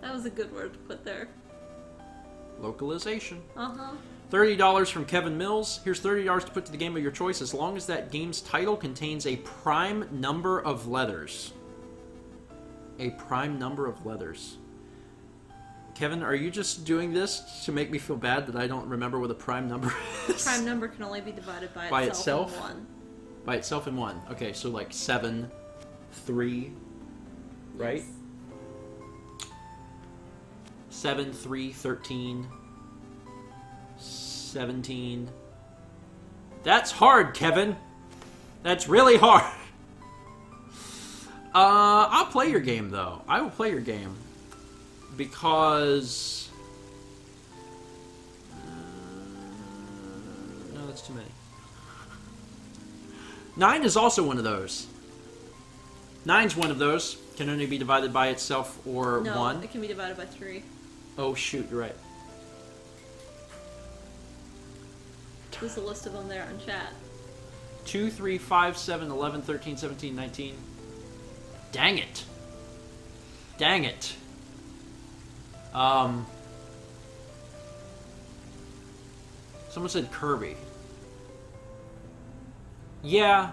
That was a good word to put there. Localization. Uh-huh. $30 from Kevin Mills. Here's $30 to put to the game of your choice as long as that game's title contains a prime number of letters. A prime number of letters. Kevin, are you just doing this to make me feel bad that I don't remember what a prime number is? Prime number can only be divided by itself in 1. By itself in 1. Okay, so like 7, 3, right? Yes. 7, 3, 13, 17. That's hard, Kevin. That's really hard. I'll play your game, though. I will play your game. Because... no, that's too many. 9 is also one of those. 9's one of those. Can only be divided by itself or No, 1. it can be divided by 3. Oh, shoot, you're right. There's a list of them there in chat. 2, 3, 5, 7, 11, 13, 17, 19. Dang it. Dang it. Someone said Kirby. Yeah.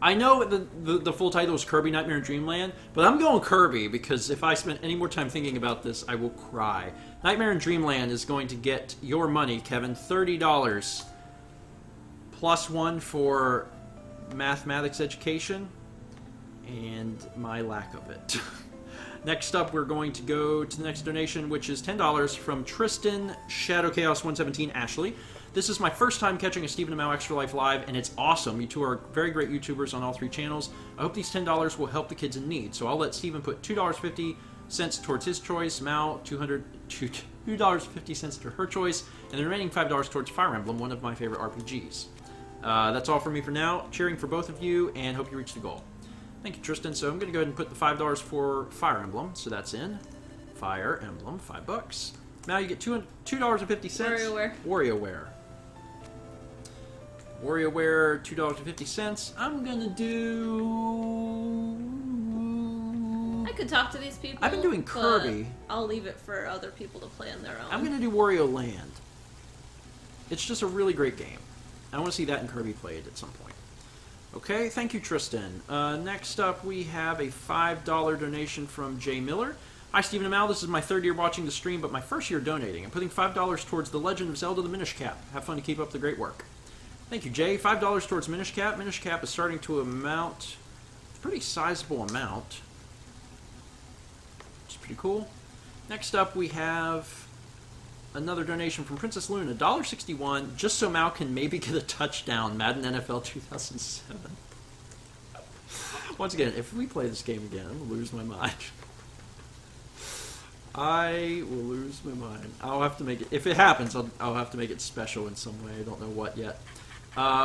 I know the full title is Kirby Nightmare in Dreamland, but I'm going Kirby because if I spend any more time thinking about this, I will cry. Nightmare in Dreamland is going to get your money, Kevin. $30. Plus 1 for mathematics education and my lack of it. Next up, we're going to go to the next donation, which is $10 from Tristan Shadow Chaos 117 Ashley. This is my first time catching a Stephen and Mal Extra Life live, and it's awesome. You two are very great YouTubers on all 3 channels. I hope these $10 will help the kids in need. So I'll let Stephen put $2.50 towards his choice, Mal $2.50 to her choice, and the remaining $5 towards Fire Emblem, one of my favorite RPGs. That's all from me for now. Cheering for both of you, and hope you reach the goal. Thank you, Tristan. So I'm going to go ahead and put the $5 for Fire Emblem. So that's in. Fire Emblem, $5. Now you get $2.50. WarioWare. WarioWare. WarioWare, $2.50. I'm going to do... I could talk to these people. I've been doing Kirby. I'll leave it for other people to play on their own. I'm going to do Wario Land. It's just a really great game. I want to see that in Kirby played at some point. Okay, thank you, Tristan. Next up, we have a $5 donation from Jay Miller. Hi, Stephen and Mal. This is my 3rd year watching the stream, but my 1st year donating. I'm putting $5 towards The Legend of Zelda: The Minish Cap. Have fun to keep up the great work. Thank you, Jay. $5 towards Minish Cap. Minish Cap is starting to amount... a pretty sizable amount. Which is pretty cool. Next up, we have... another donation from Princess Luna, $1.61, just so Mal can maybe get a touchdown, Madden NFL 2007. Once again, if we play this game again, I'm going to lose my mind. I will lose my mind. I'll have to make it, if it happens, I'll have to make it special in some way. I don't know what yet.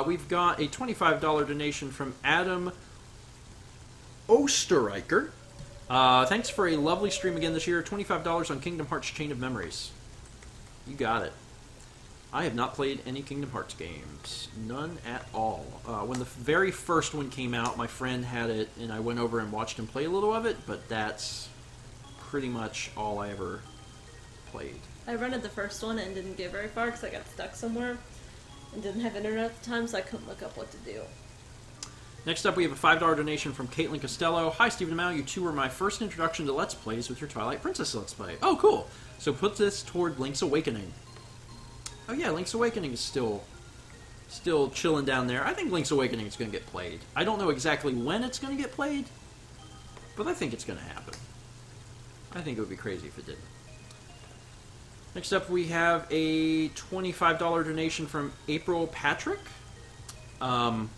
We've got a $25 donation from Adam Osterreicher. Thanks for a lovely stream again this year. $25 on Kingdom Hearts Chain of Memories. You got it. I have not played any Kingdom Hearts games. None at all. When the very first one came out, my friend had it, and I went over and watched him play a little of it, but that's pretty much all I ever played. I rented the first one and didn't get very far because I got stuck somewhere and didn't have internet at the time, so I couldn't look up what to do. Next up, we have a $5 donation from Caitlin Costello. Hi, Stephen and Mal. You two were my first introduction to Let's Plays with your Twilight Princess Let's Play. Oh, cool. So put this toward Link's Awakening. Oh, yeah, Link's Awakening is still chilling down there. I think Link's Awakening is going to get played. I don't know exactly when it's going to get played, but I think it's going to happen. I think it would be crazy if it didn't. Next up, we have a $25 donation from April Patrick. I'm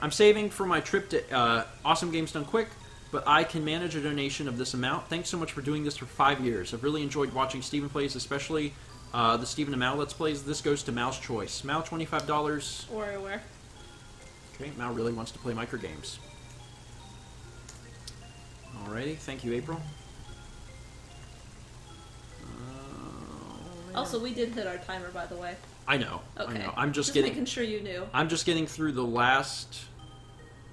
saving for my trip to Awesome Games Done Quick, but I can manage a donation of this amount. Thanks so much for doing this for 5 years. I've really enjoyed watching Stephen Plays, especially the Stephen and Mal Let's Plays. This goes to Mal's choice. Mal, $25. WarioWare. Okay, Mal really wants to play micro games. Alrighty, thank you, April. Also, we did hit our timer, by the way. I know. Okay. I know. I'm just making sure you knew. I'm just getting through the last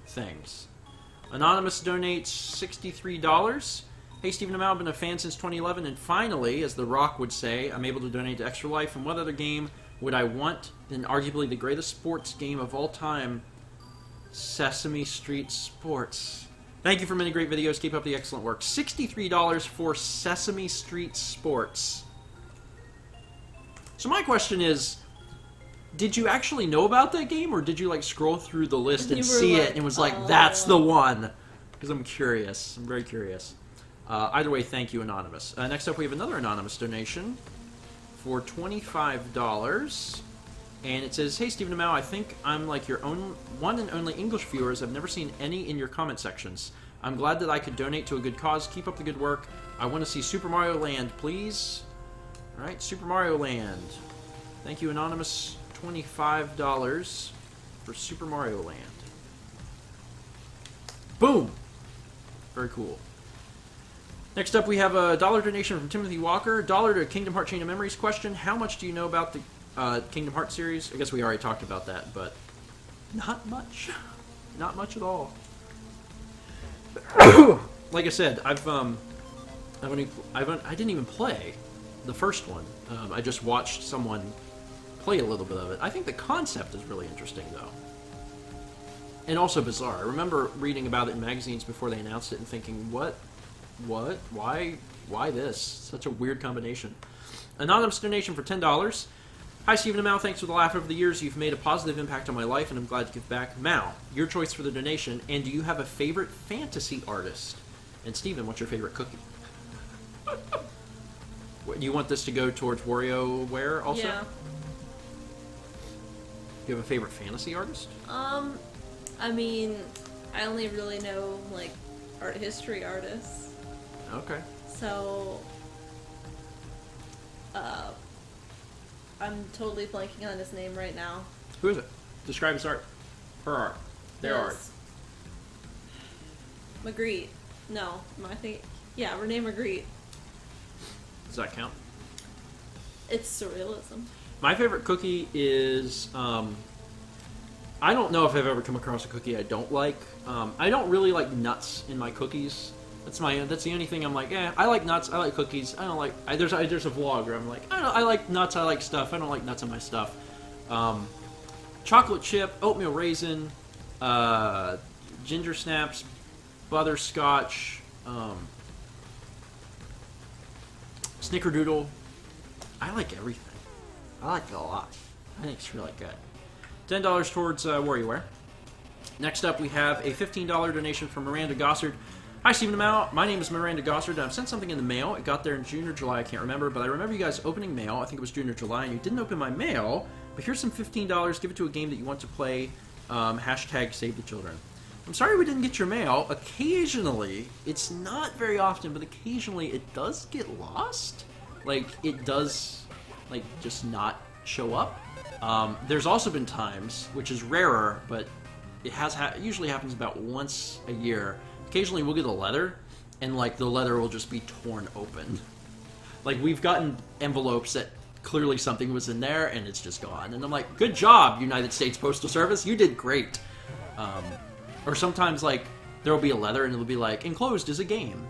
things. Anonymous donates $63. Hey, Stephen and Mal, I've been a fan since 2011, and finally, as The Rock would say, I'm able to donate to Extra Life. And what other game would I want than arguably the greatest sports game of all time, Sesame Street Sports? Thank you for many great videos. Keep up the excellent work. $63 for Sesame Street Sports. So my question is, did you actually know about that game, or did you like scroll through the list and see it and was like, that's the one? Because I'm curious. I'm very curious. Either way, thank you, Anonymous. Next up, we have another Anonymous donation for $25. And it says, hey, Stephen and Mal, I think I'm like your own one and only English viewers. I've never seen any in your comment sections. I'm glad that I could donate to a good cause. Keep up the good work. I want to see Super Mario Land, please. All right, Super Mario Land. Thank you, Anonymous. $25 for Super Mario Land. Boom! Very cool. Next up, we have a $1 donation from Timothy Walker. $1 to Kingdom Hearts Chain of Memories. Question, how much do you know about the Kingdom Hearts series? I guess we already talked about that, but not much. Not much at all. Like I said, I didn't even play the first one. I just watched someone play a little bit of it. I think the concept is really interesting, though. And also bizarre. I remember reading about it in magazines before they announced it and thinking, what? Why this? Such a weird combination. Anonymous donation for $10. Hi, Stephen and Mal. Thanks for the laugh over the years. You've made a positive impact on my life, and I'm glad to give back. Mal, your choice for the donation, and do you have a favorite fantasy artist? And Stephen, what's your favorite cookie? Do you want this to go towards WarioWare also? Yeah. Do you have a favorite fantasy artist? I mean, I only really know, like, art history artists. Okay. So, I'm totally blanking on his name right now. Who is it? Describe his art. Her art. Their art. Magritte. No, I think, yeah, Renee Magritte. Does that count? It's surrealism. My favorite cookie is, I don't know if I've ever come across a cookie I don't like. I don't really like nuts in my cookies. That's the only thing I'm like, I like nuts, I like cookies. I don't like, there's a vlog where I'm like, I like nuts, I like stuff. I don't like nuts in my stuff. Chocolate chip, oatmeal raisin, ginger snaps, butterscotch, snickerdoodle. I like everything. I like it a lot. I think it's really good. $10 towards WarioWare. Next up, we have a $15 donation from Miranda Gossard. Hi, Stephen and Mal. My name is Miranda Gossard, and I've sent something in the mail. It got there in June or July, I can't remember, but I remember you guys opening mail. I think it was June or July, and you didn't open my mail, but here's some $15. Give it to a game that you want to play. Hashtag Save the Children. I'm sorry we didn't get your mail. Occasionally, it's not very often, but occasionally it does get lost. Like, it does, like, just not show up. There's also been times, which is rarer, but it usually happens about once a year. Occasionally we'll get a letter, and like the letter will just be torn open. Like, we've gotten envelopes that clearly something was in there, and it's just gone. And I'm like, good job, United States Postal Service, you did great. Or sometimes, like, there will be a letter, and it'll be like, enclosed is a game.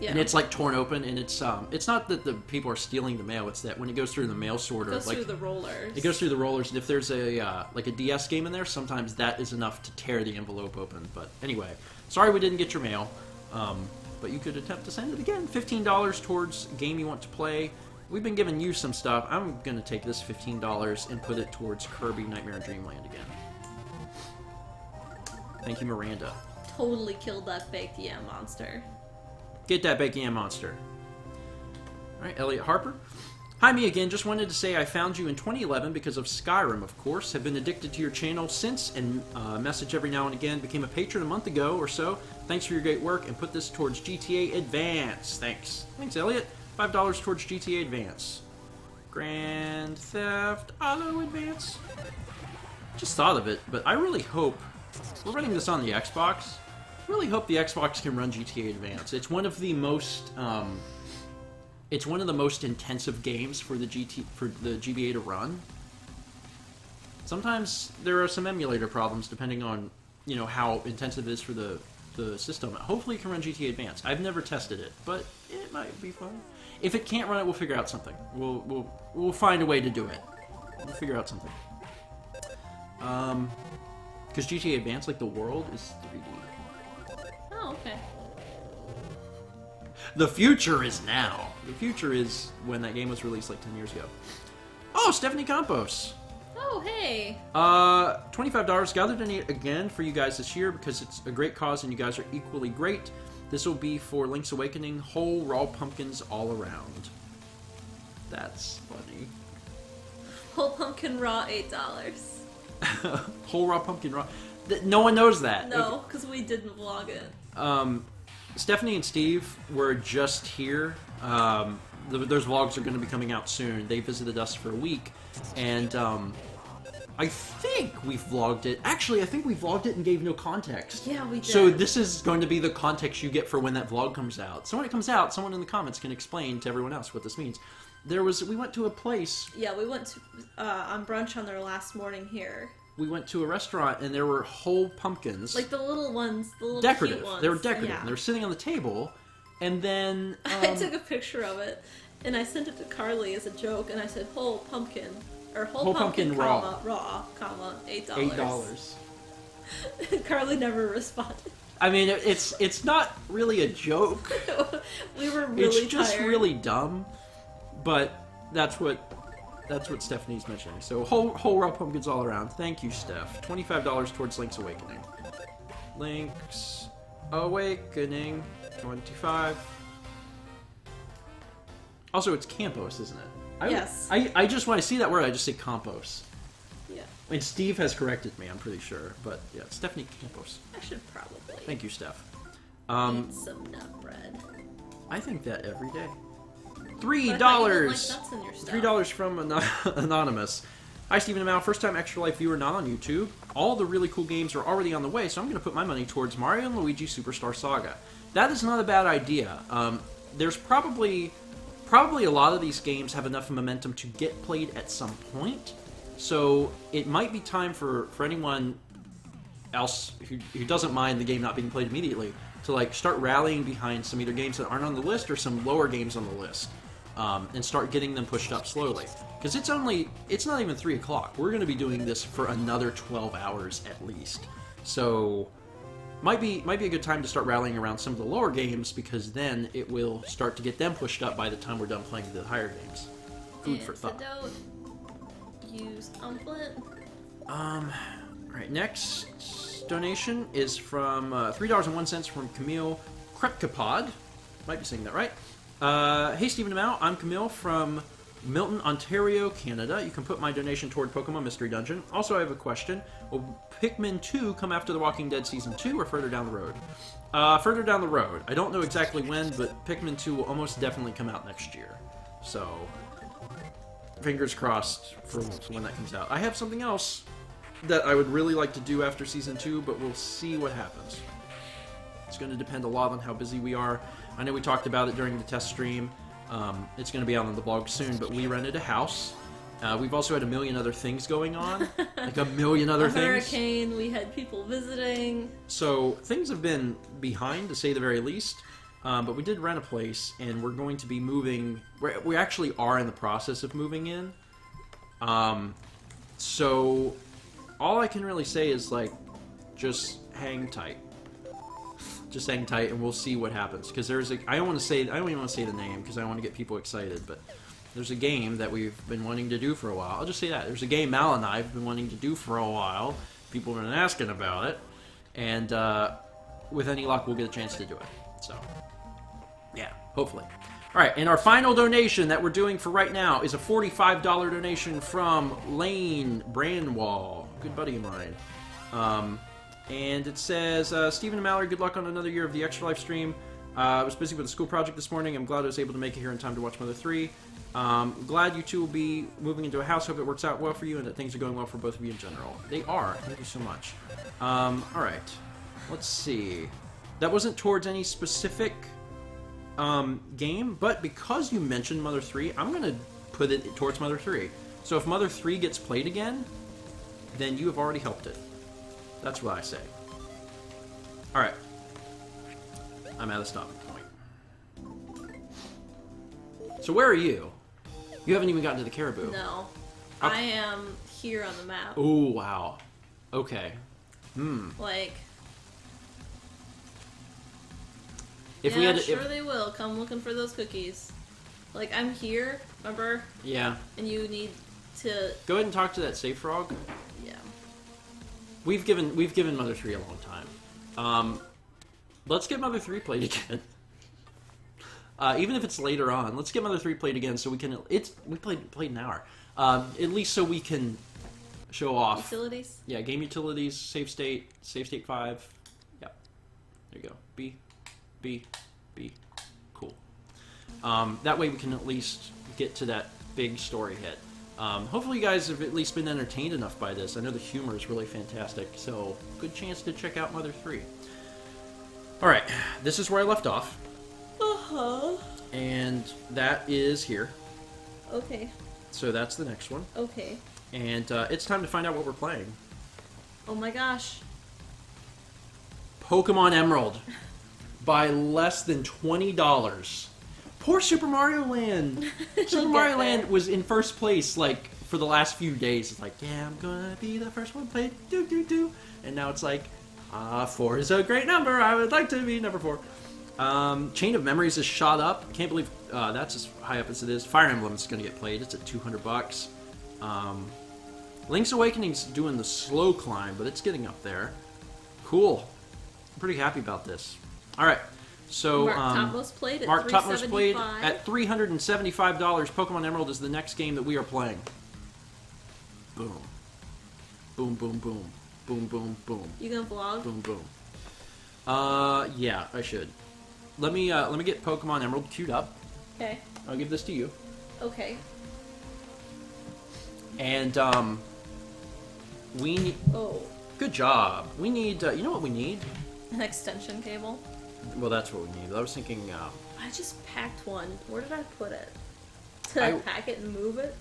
Yeah. And it's like torn open, and it's not that the people are stealing the mail. It's that when it goes through the mail sorter, It goes like through the rollers. it goes through the rollers, and if there's a like a DS game in there, sometimes that is enough to tear the envelope open. But anyway, sorry we didn't get your mail, but you could attempt to send it again. $15 towards a game you want to play. We've been giving you some stuff. I'm gonna take this $15 and put it towards Kirby Nightmare in Dreamland again. Thank you, Miranda. Totally killed that baked yam monster. Get that baked yam monster. Alright, Elliot Harper. Hi, me again. Just wanted to say I found you in 2011 because of Skyrim, of course. Have been addicted to your channel since and message every now and again. Became a patron a month ago or so. Thanks for your great work and put this towards GTA Advance. Thanks. Thanks, Elliot. $5 towards GTA Advance. Grand Theft Auto Advance. Just thought of it, but I really hope... We're running this on the Xbox. Really hope the Xbox can run GTA Advance. It's one of the most intensive games for the GBA to run. Sometimes there are some emulator problems depending on how intensive it is for the system. Hopefully it can run GTA Advance. I've never tested it, but it might be fun. If it can't run it, we'll figure out something. We'll find a way to do it. We'll figure out something. Because GTA Advance, like the world, is 3D. Oh, okay. The future is now. The future is when that game was released like 10 years ago. Oh, Stephanie Campos. Oh, hey. $25. Gathered in it again for you guys this year because it's a great cause and you guys are equally great. This will be for Link's Awakening. Whole raw pumpkins all around. That's funny. Whole pumpkin raw, $8. Whole raw pumpkin raw. No one knows that. No, because we didn't vlog it. Stephanie and Steve were just here. Those vlogs are going to be coming out soon. They visited us for a week, and I think we vlogged it. Actually, I think we vlogged it and gave no context. Yeah, we did. So this is going to be the context you get for when that vlog comes out. So when it comes out, someone in the comments can explain to everyone else what this means. We went to a place. Yeah, we went to, on brunch on their last morning here. We went to a restaurant and there were whole pumpkins. Like the little ones, the little decorative. cute ones. They were decorative. Yeah. And they were sitting on the table, and then I took a picture of it, and I sent it to Carly as a joke, and I said, whole pumpkin, or whole pumpkin raw, comma, $8. $8. And Carly never responded. I mean, it's not really a joke. We were really It's just tired. really dumb, but that's what Stephanie's mentioning. So whole raw pumpkins all around. Thank you, Steph. $25 towards Link's Awakening. Link's Awakening. 25. Also, it's Campos, isn't it? Yes. I just when I see that word, I just say Campos. Yeah. I mean, Steve has corrected me, I'm pretty sure, but yeah, Stephanie Campos. I should probably. Thank you, Steph. Eat some nut bread. I think that every day. $3. But I thought you didn't like nuts in your stuff. $3 from Anonymous. Hi, Stephen and Mal. First time Extra Life viewer, not on YouTube. All the really cool games are already on the way, so I'm going to put my money towards Mario and Luigi Superstar Saga. That is not a bad idea. There's probably a lot of these games have enough momentum to get played at some point, so it might be time for anyone else who doesn't mind the game not being played immediately to like start rallying behind some either games that aren't on the list or some lower games on the list. And start getting them pushed up slowly. Because it's not even 3 o'clock. We're going to be doing this for another 12 hours at least. So, might be a good time to start rallying around some of the lower games, because then it will start to get them pushed up by the time we're done playing the higher games. Food for thought. Use Umplet. Alright, next donation is from $3.01 from Camille Krepkapod. Might be saying that right. Hey Stephen and Mal, I'm Camille from Milton, Ontario, Canada. You can put my donation toward Pokemon Mystery Dungeon. Also, I have a question. Will Pikmin 2 come after The Walking Dead Season 2 or further down the road? Further down the road. I don't know exactly when, but Pikmin 2 will almost definitely come out next year. So, fingers crossed for when that comes out. I have something else that I would really like to do after Season 2, but we'll see what happens. It's going to depend a lot on how busy we are. I know we talked about it during the test stream. It's going to be out on the blog soon, but we rented a house. We've also had a million other things going on. Like a million other things. Hurricane, we had people visiting. So things have been behind, to say the very least. But we did rent a place, and we're going to be moving. We actually are in the process of moving in. So all I can really say is, like, just hang tight. Just hang tight, and we'll see what happens. Because there's a, I don't even want to say the name because I don't want to get people excited. But there's a game that we've been wanting to do for a while. I'll just say that there's a game Mal and I have been wanting to do for a while. People have been asking about it, and with any luck, we'll get a chance to do it. So, yeah, hopefully. All right, and our final donation that we're doing for right now is a $45 donation from Lane Brandwall, good buddy of mine. And it says, Stephen and Mallory, good luck on another year of the Extra Life stream. I was busy with a school project this morning. I'm glad I was able to make it here in time to watch Mother 3. Glad you two will be moving into a house. Hope it works out well for you and that things are going well for both of you in general. They are. Thank you so much. All right. Let's see. That wasn't towards any specific game, but because you mentioned Mother 3, I'm going to put it towards Mother 3. So if Mother 3 gets played again, then you have already helped it. That's what I say. Alright. I'm at a stopping point. So where are you? You haven't even gotten to the caribou. No. Okay. I am here on the map. Oh, wow. Okay. Like... If yeah, we had sure they will. Come looking for those cookies. Like, I'm here, remember? Yeah. And you need to... Go ahead and talk to that safe frog. Yeah. We've given Mother 3 a long time. Let's get Mother 3 played again. Even if it's later on, let's get Mother 3 played again so we can. We played an hour. At least so we can show off Utilities? Yeah, game utilities, save state 5. Yep. There you go. B. Cool. That way we can at least get to that big story hit. Hopefully you guys have at least been entertained enough by this. I know the humor is really fantastic, so good chance to check out Mother 3. Alright, this is where I left off. Uh-huh. And that is here. Okay. So that's the next one. Okay. And it's time to find out what we're playing. Oh my gosh. Pokemon Emerald. By less than $20. Poor Super Mario Land. Super Mario Land was in first place, like, for the last few days. It's like, yeah, I'm gonna be the first one played. And now it's like, 4 is a great number. I would like to be number 4. Chain of Memories is shot up. Can't believe that's as high up as it is. Fire Emblem is gonna get played. It's at $200. Link's Awakening's doing the slow climb, but it's getting up there. Cool. I'm pretty happy about this. All right, so Mark Topmost played at Mark Topmost played $375. at $375. Pokemon Emerald is the next game that we are playing. Boom, boom, boom, boom, boom, boom, boom. You gonna vlog? Boom, boom. Yeah, I should. Let me get Pokemon Emerald queued up. Okay. I'll give this to you. Okay. And we need. Oh. Good job. We need. You know what we need? An extension cable. Well, that's what we need. I was thinking. I just packed one. Where did I put it? Did I pack it and move it?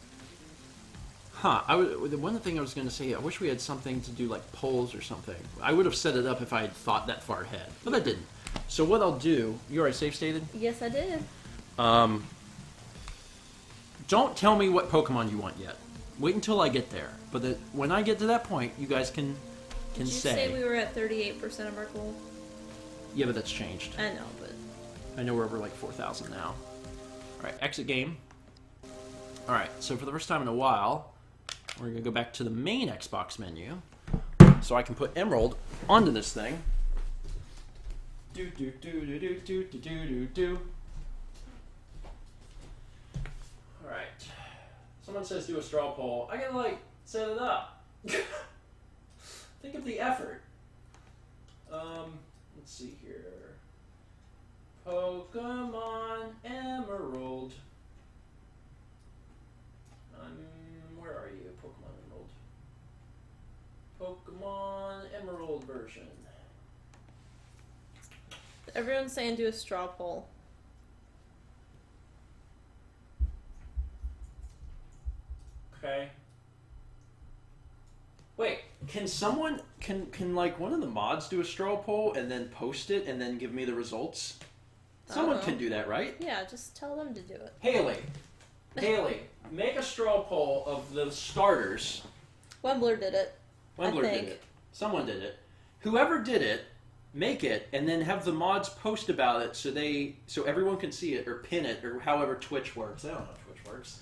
The one thing I was going to say, I wish we had something to do like polls or something. I would have set it up if I had thought that far ahead, but I didn't. So what I'll do, you already safe stated? Yes, I did. Don't tell me what Pokemon you want yet. Wait until I get there. But when I get to that point, you guys can Did you say we were at 38% of our goal? Yeah, but that's changed. I know, but... I know we're over like 4,000 now. Alright, exit game. Alright, so for the first time in a while, we're going to go back to the main Xbox menu. So I can put Emerald onto this thing. Alright. Someone says do a straw poll. I gotta, like, set it up. Think of the effort. Let's see here. Pokemon Emerald. Where are you, Pokemon Emerald? Pokemon Emerald version. Everyone's saying do a straw poll. Okay. Wait, can someone, can like one of the mods do a straw poll and then post it and then give me the results? Someone can do that, right? Yeah, just tell them to do it. Haley, make a straw poll of the starters. Wembler did it. Wembler did it. Someone did it. Whoever did it, make it, and then have the mods post about it so everyone can see it or pin it or however Twitch works. I don't know if Twitch works.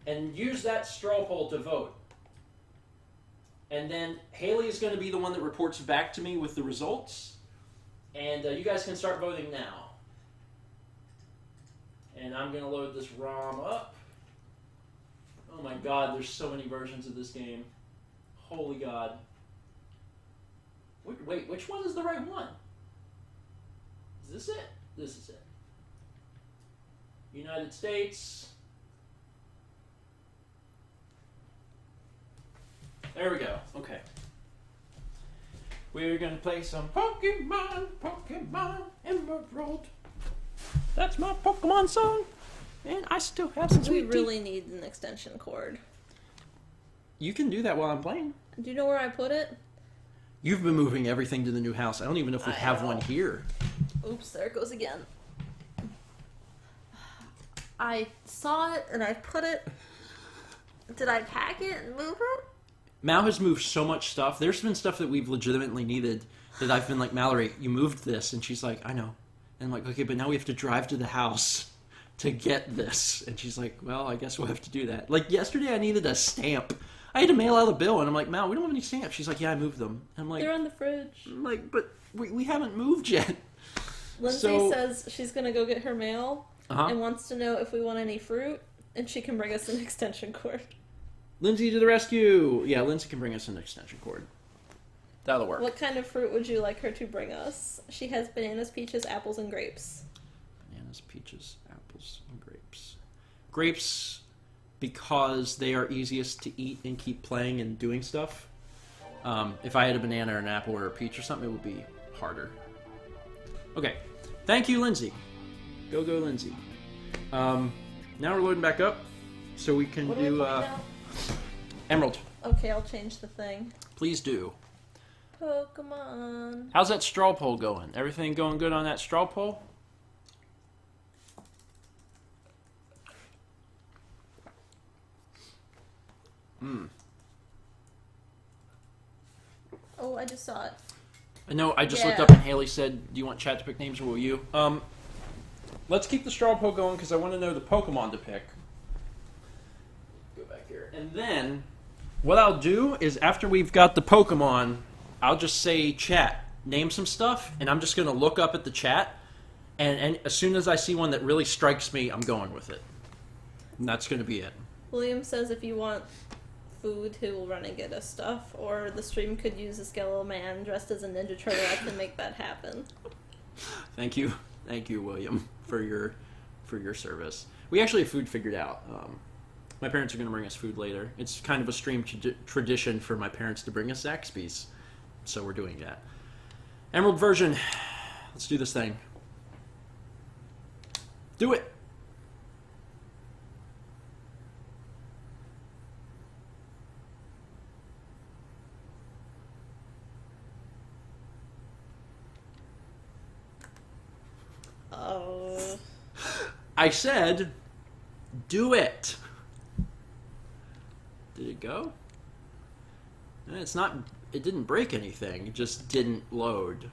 And use that straw poll to vote. And then Haley is going to be the one that reports back to me with the results. And you guys can start voting now. And I'm going to load this ROM up. Oh my god, there's so many versions of this game. Holy god. Wait, which one is the right one? Is this it? This is it. United States. There we go. Okay. We're gonna play some Pokemon Emerald. That's my Pokemon song. And I still have some We sweet tea. really need an extension cord. You can do that while I'm playing. Do you know where I put it? You've been moving everything to the new house. I don't even know if we I have know. one here. Oops, there it goes again. I saw it and I put it. Did I pack it and move it? Mal has moved so much stuff. There's been stuff that we've legitimately needed that I've been like, Mallory, you moved this. And she's like, I know. And I'm like, okay, but now we have to drive to the house to get this. And she's like, well, I guess we'll have to do that. Like yesterday I needed a stamp. I had to mail out a bill, and I'm like, Mal, we don't have any stamps. She's like, yeah, I moved them. And I'm like, They're on the fridge. but we haven't moved yet. Lindsay says she's gonna go get her mail Uh-huh. and wants to know if we want any fruit, and she can bring us an extension cord. Lindsay to the rescue. Yeah, Lindsay can bring us an extension cord. That'll work. What kind of fruit would you like her to bring us? She has bananas, peaches, apples, and grapes. Bananas, peaches, apples, and grapes. Grapes, because they are easiest to eat and keep playing and doing stuff. If I had a banana or an apple or a peach or something, it would be harder. Okay. Thank you, Lindsay. Go, Lindsay. Now we're loading back up so we can What do we play now? Emerald. Okay, I'll change the thing. Please do. Pokemon. How's that straw poll going? Everything going good on that straw poll? Oh, I just saw it. I know, I just looked Yeah. up and Haley said, do you want chat to pick names or will you? Let's keep the straw poll going because I want to know the Pokemon to pick. Go back here. And then, what I'll do is after we've got the Pokemon, I'll just say, chat, name some stuff, and I'm just going to look up at the chat, and as soon as I see one that really strikes me, I'm going with it. And that's going to be it. William says if you want food, he will run and get us stuff, or the stream could use a skeletal man dressed as a Ninja Turtle. I can make that happen. Thank you, William, for your service. We actually have food figured out. My parents are going to bring us food later. It's kind of a stream tradition for my parents to bring us Zaxby's, so we're doing that. Emerald version. Let's do this thing. Do it. Oh. I said, do it. Did it go? It's not. It didn't break anything. It just didn't load.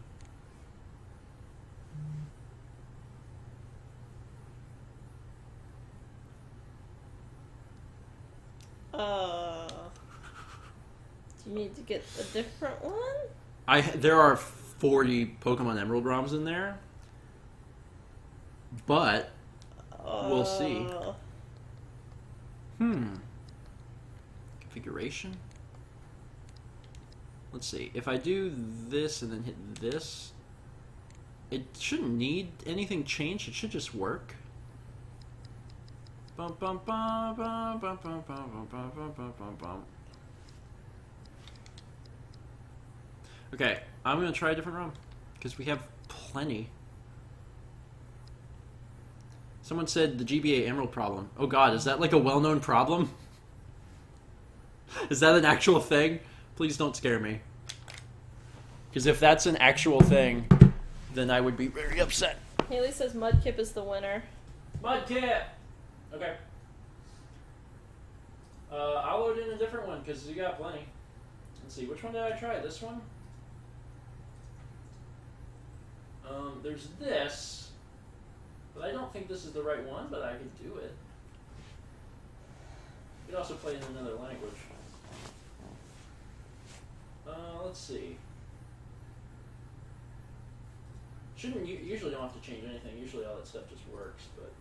Do you need to get a different one? There are 40 Pokemon Emerald ROMs in there, but we'll see. Configuration. Let's see. If I do this and then hit this, it shouldn't need anything changed. It should just work. Bum, bum, bum, bum, bum, bum, bum, bum, bum, bum, bum, bum. Okay, I'm going to try a different ROM because we have plenty. Someone said the GBA Emerald problem. Oh god, is that like a well-known problem? Is that an actual thing? Please don't scare me. Because if that's an actual thing, then I would be very upset. Haley says Mudkip is the winner. Mudkip! Okay. I'll load in a different one because you got plenty. Let's see, which one did I try? This one? There's this, but I don't think this is the right one, but I could do it. You could also play in another language. Let's see. Usually don't have to change anything. Usually all that stuff just works, but...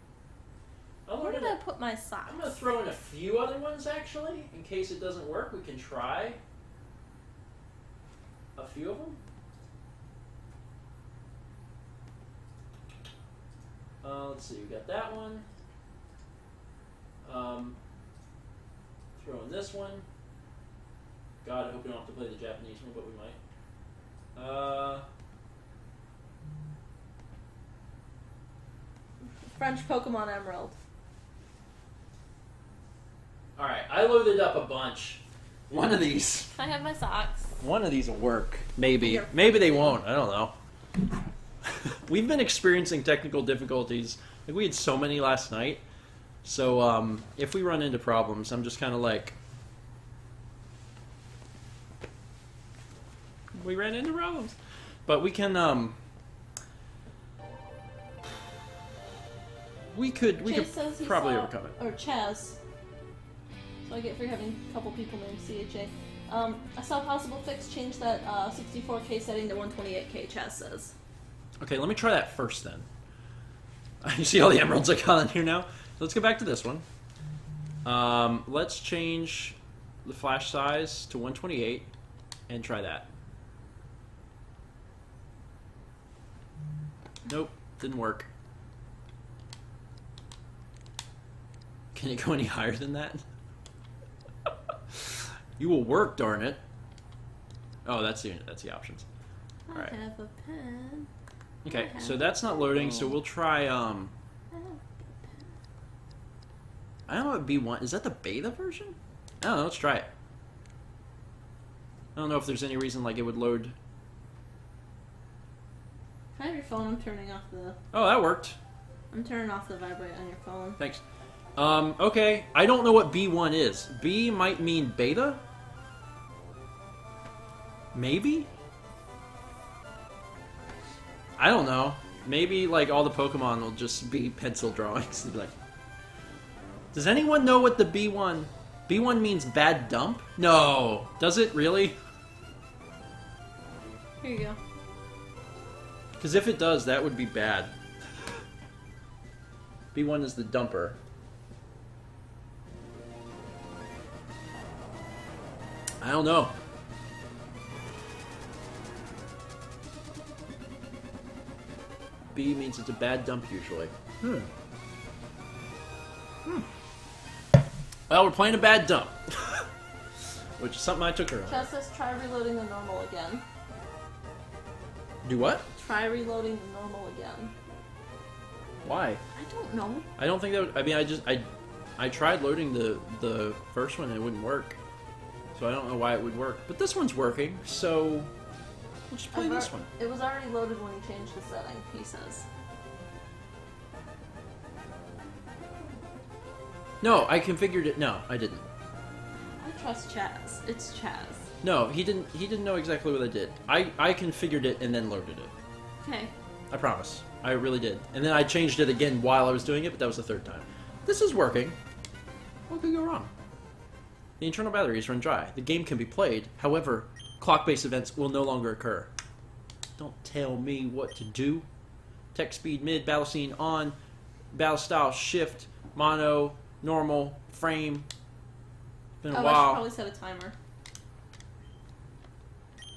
Where did I put my socks? I'm going to throw in a few other ones, actually. In case it doesn't work, we can try a few of them. Let's see, we got that one. Throw in this one. God, I hope we don't have to play the Japanese one, but we might. French Pokemon Emerald. Alright, I loaded up a bunch. One of these. I have my socks. One of these will work. Maybe. Maybe they won't. I don't know. We've been experiencing technical difficulties. Like, we had so many last night. So, if we run into problems, I'm just kind of like... We ran into problems. But we can, We could says he probably saw, overcome it. Or Chaz. So I get for having a couple people named CHA. I saw a possible fix, change that 64K setting to 128K, Chaz says. Okay, let me try that first then. You see all the emeralds I got in here now? So let's go back to this one. Let's change the flash size to 128 and try that. Nope, didn't work. Can it go any higher than that? You will work, darn it. Oh, that's the options. All right. I have a pen. Okay, so that's not loading, so we'll try, I don't know what B1... Is that the beta version? I don't know, let's try it. I don't know if there's any reason, like, it would load... Can I have your phone? I'm turning off the... Oh, that worked. I'm turning off the vibrate on your phone. Thanks. Okay, I don't know what B1 is. B might mean beta? Maybe? I don't know. Maybe, like, all the Pokemon will just be pencil drawings. Like, does anyone know what the B1... B1 means bad dump? No. Does it really? Here you go. Because if it does, that would be bad. B1 is the dumper. I don't know. B means it's a bad dump usually. Well, we're playing a bad dump. Which is something I took earlier. Chaz says try reloading the normal again. Do what? Try reloading the normal again. Why? I don't know. I don't think that would, I mean, I tried loading the first one and it wouldn't work. So I don't know why it would work. But this one's working, so we'll just play this one. It was already loaded when you changed the setting, he says. No, I configured it. No, I didn't. I trust Chaz. It's Chaz. No, he didn't know exactly what I did. I configured it and then loaded it. Okay. I promise. I really did. And then I changed it again while I was doing it, but that was the third time. This is working. What could go wrong? The internal batteries run dry. The game can be played. However, clock-based events will no longer occur. Don't tell me what to do. Tech speed mid, battle scene on, battle style shift, mono, normal, frame. Been a I should while. probably set a timer.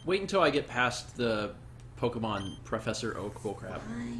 Wait until I get past the Pokemon Professor Oak bullcrap.